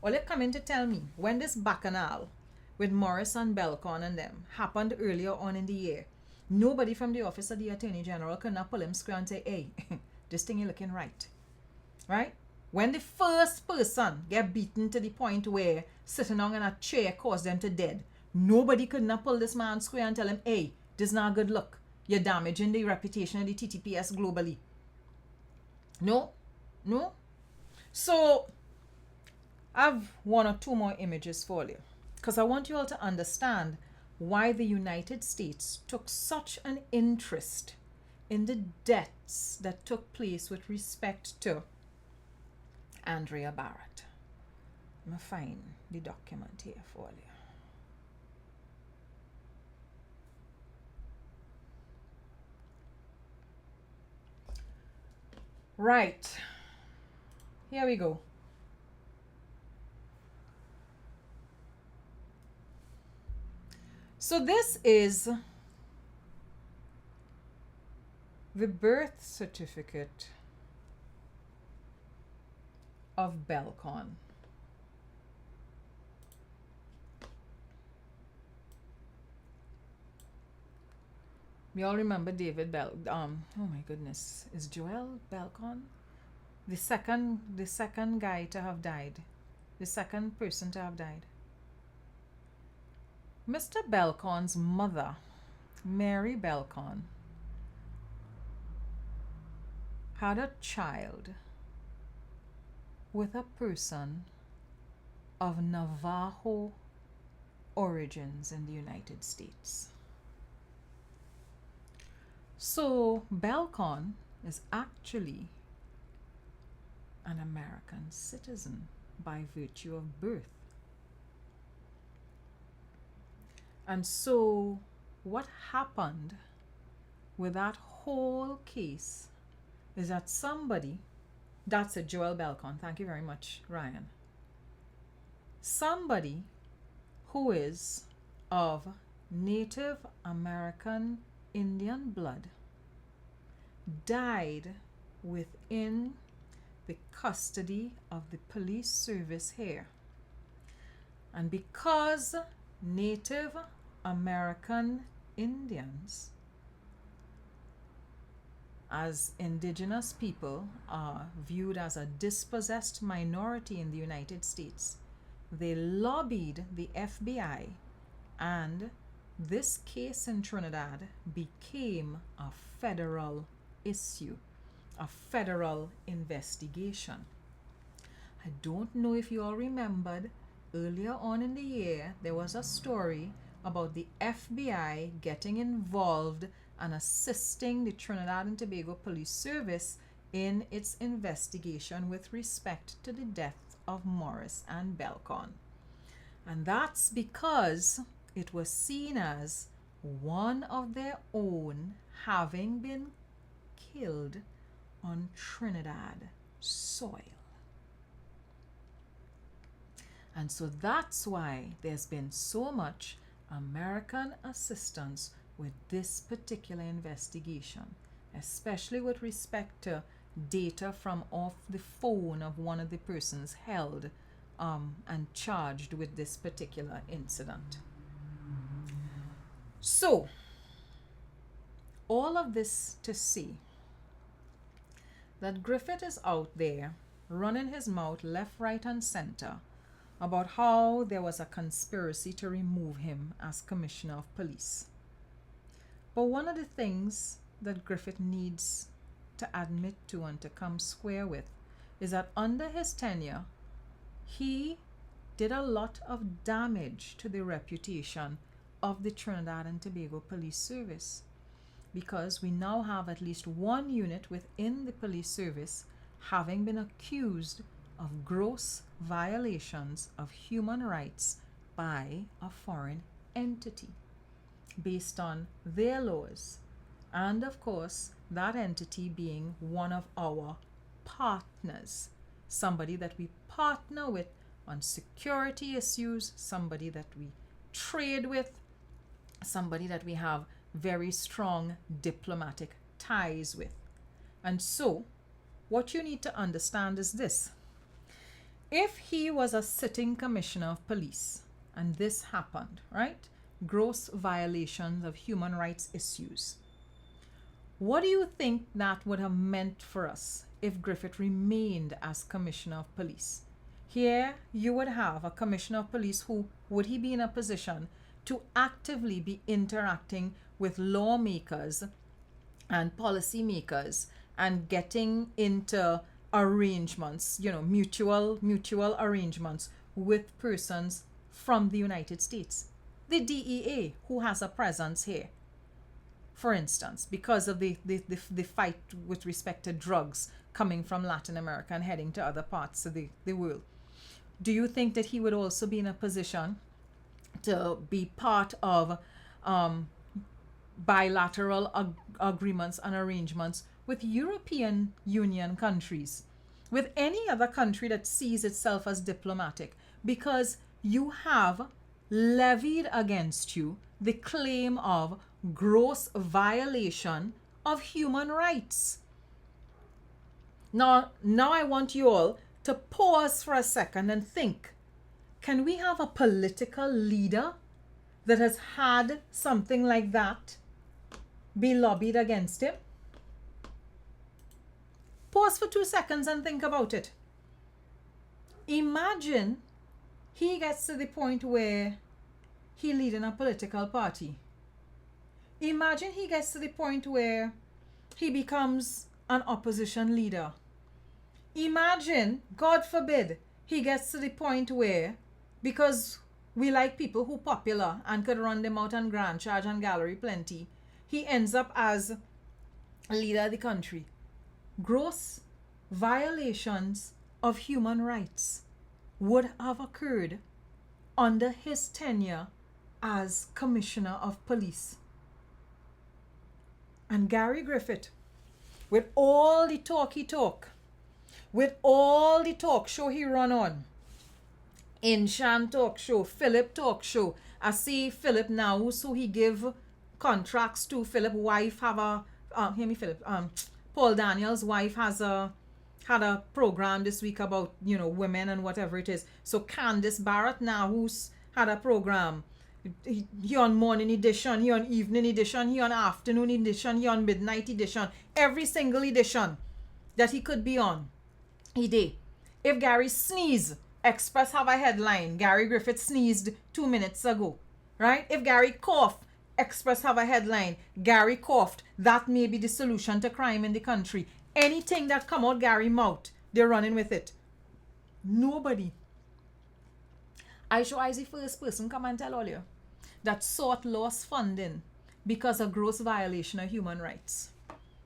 Well, they come in to tell me when this bacchanal with Morris and Belcon and them happened earlier on in the year, nobody from the Office of the Attorney General could not pull him square and say, hey, this thing is looking right. Right? When the first person get beaten to the point where sitting on in a chair caused them to dead, nobody could not pull this man square and tell him, hey, this is not a good look. You're damaging the reputation of the TTPS globally. No. So I've one or two more images for you because I want you all to understand why the United States took such an interest in the deaths that took place with respect to Andrea Barrett. I'm going to find the document here for you. Right. Here we go. So this is the birth certificate of Belcon. We all remember David oh my goodness, is Joel Belcon the second guy to have died, the second person to have died? Mr. Belcon's mother, Mary Belcon, had a child with a person of Navajo origins in the United States. So Belcon is actually an American citizen by virtue of birth. And so what happened with that whole case is that somebody, that's a Joel Belcon, thank you very much, Ryan. Somebody who is of Native American Indian blood died within the custody of the police service here. And because Native American Indians as indigenous people are viewed as a dispossessed minority in the United States, they lobbied the FBI, and this case in Trinidad became a federal issue, a federal investigation. I don't know if you all remembered, earlier on in the year, there was a story about the FBI getting involved and assisting the Trinidad and Tobago Police Service in its investigation with respect to the death of Morris and Belcon. And that's because it was seen as one of their own having been killed on Trinidad soil. And so that's why there's been so much American assistance with this particular investigation, especially with respect to data from off the phone of one of the persons held and charged with this particular incident. So, all of this to see that Griffith is out there running his mouth left, right, and center about how there was a conspiracy to remove him as Commissioner of Police. But one of the things that Griffith needs to admit to and to come square with is that under his tenure, he did a lot of damage to the reputation of the Trinidad and Tobago Police Service, because we now have at least one unit within the police service having been accused of gross violations of human rights by a foreign entity based on their laws, and of course that entity being one of our partners, somebody that we partner with on security issues, somebody that we trade with, somebody that we have very strong diplomatic ties with. And so what you need to understand is this: if he was a sitting commissioner of police and this happened, right, gross violations of human rights issues, what do you think that would have meant for us if Griffith remained as commissioner of police? Here you would have a commissioner of police who, would he be in a position to actively be interacting with lawmakers and policymakers and getting into arrangements, mutual arrangements with persons from the United States. The DEA, who has a presence here, for instance, because of the fight with respect to drugs coming from Latin America and heading to other parts of the world. Do you think that he would also be in a position to be part of bilateral agreements and arrangements with European Union countries, with any other country that sees itself as diplomatic? Because you have levied against you the claim of gross violation of human rights. Now I want you all to pause for a second and think, can we have a political leader that has had something like that be lobbied against him? Pause for 2 seconds and think about it. Imagine he gets to the point where he leads in a political party. Imagine he gets to the point where he becomes an opposition leader. Imagine, God forbid, he gets to the point where, because we like people who popular and could run them out on grand charge and gallery plenty, he ends up as a leader of the country. Gross violations of human rights would have occurred under his tenure as Commissioner of Police. And Gary Griffith, with all the talk he talk, with all the talk show he run on, Inshan talk show, Philip talk show, I see Philip now, so he give contracts to Philip wife have a, Paul Daniels' wife had a program this week about, women and whatever it is. So Candice Barrett now, who's had a program, he on morning edition, he on evening edition, he on afternoon edition, he on midnight edition, every single edition that he could be on, he did. If Gary sneeze, Express have a headline, Gary Griffith sneezed 2 minutes ago, right? If Gary cough, Express have a headline, Gary coughed, that may be the solution to crime in the country. Anything that come out Gary mouth, they're running with it. Nobody. I sure I the first person come and tell all you that sought lost funding because of gross violation of human rights.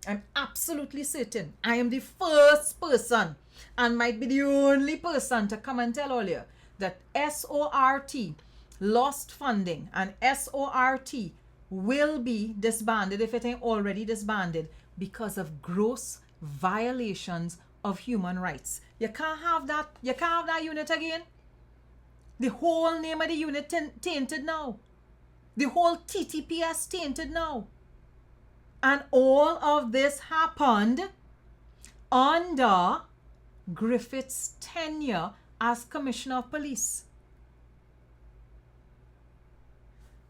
I'm absolutely certain I am the first person and might be the only person to come and tell all you that SORT lost funding and SORT will be disbanded if it ain't already disbanded because of gross violations of human rights. You can't have that. You can't have that unit again. The whole name of the unit tainted now. The whole TTPS tainted now. And all of this happened under Griffith's tenure as Commissioner of Police.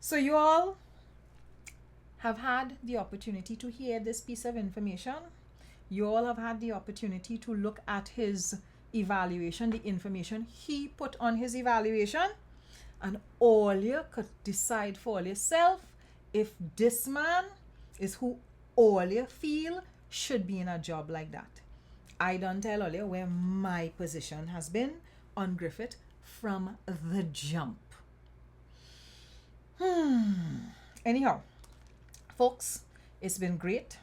So you all have had the opportunity to hear this piece of information. You all have had the opportunity to look at his evaluation, the information he put on his evaluation, and all you could decide for yourself if this man is who all you feel should be in a job like that. I don't tell all you where my position has been on Griffith from the jump. Anyhow, folks, it's been great.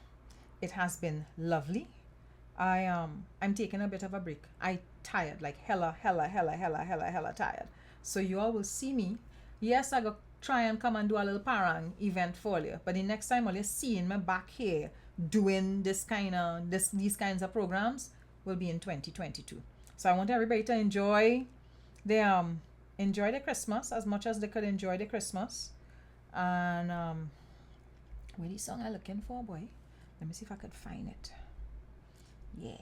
It has been lovely. I'm taking a bit of a break. I tired, like hella tired. So you all will see me. Yes, I go try and come and do a little parang event for you. But the next time all you seeing me back here doing these kinds of programs will be in 2022. So I want everybody to enjoy the Christmas as much as they could enjoy the Christmas. And where the song I'm looking for, boy? Let me see if I could find it. Yeah.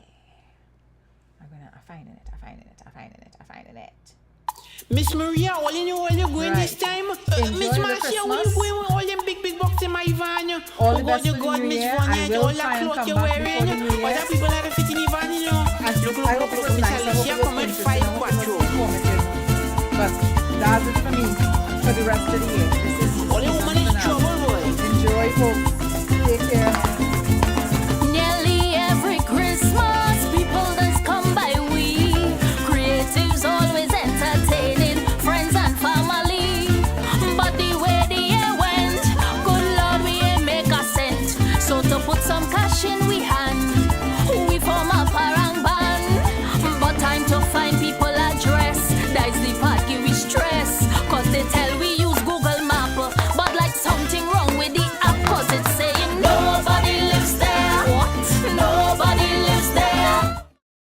I'm finding it. Miss Maria, all you know all you going this time? Miss Marcia, all you going with all them big box in my van? All the best you for got the new Miss year. Vonnet, I will all try that and cloth come you're back wearing? before the new All year. that people have to fit in the van, you know? I hope it was nice. I hope it was interesting. I hope it was informative. But that's it for me for the rest of the year. This is All the woman in trouble, boy. enjoy, folks. Take care. Nearly every Christmas, people just come some cash in we hand.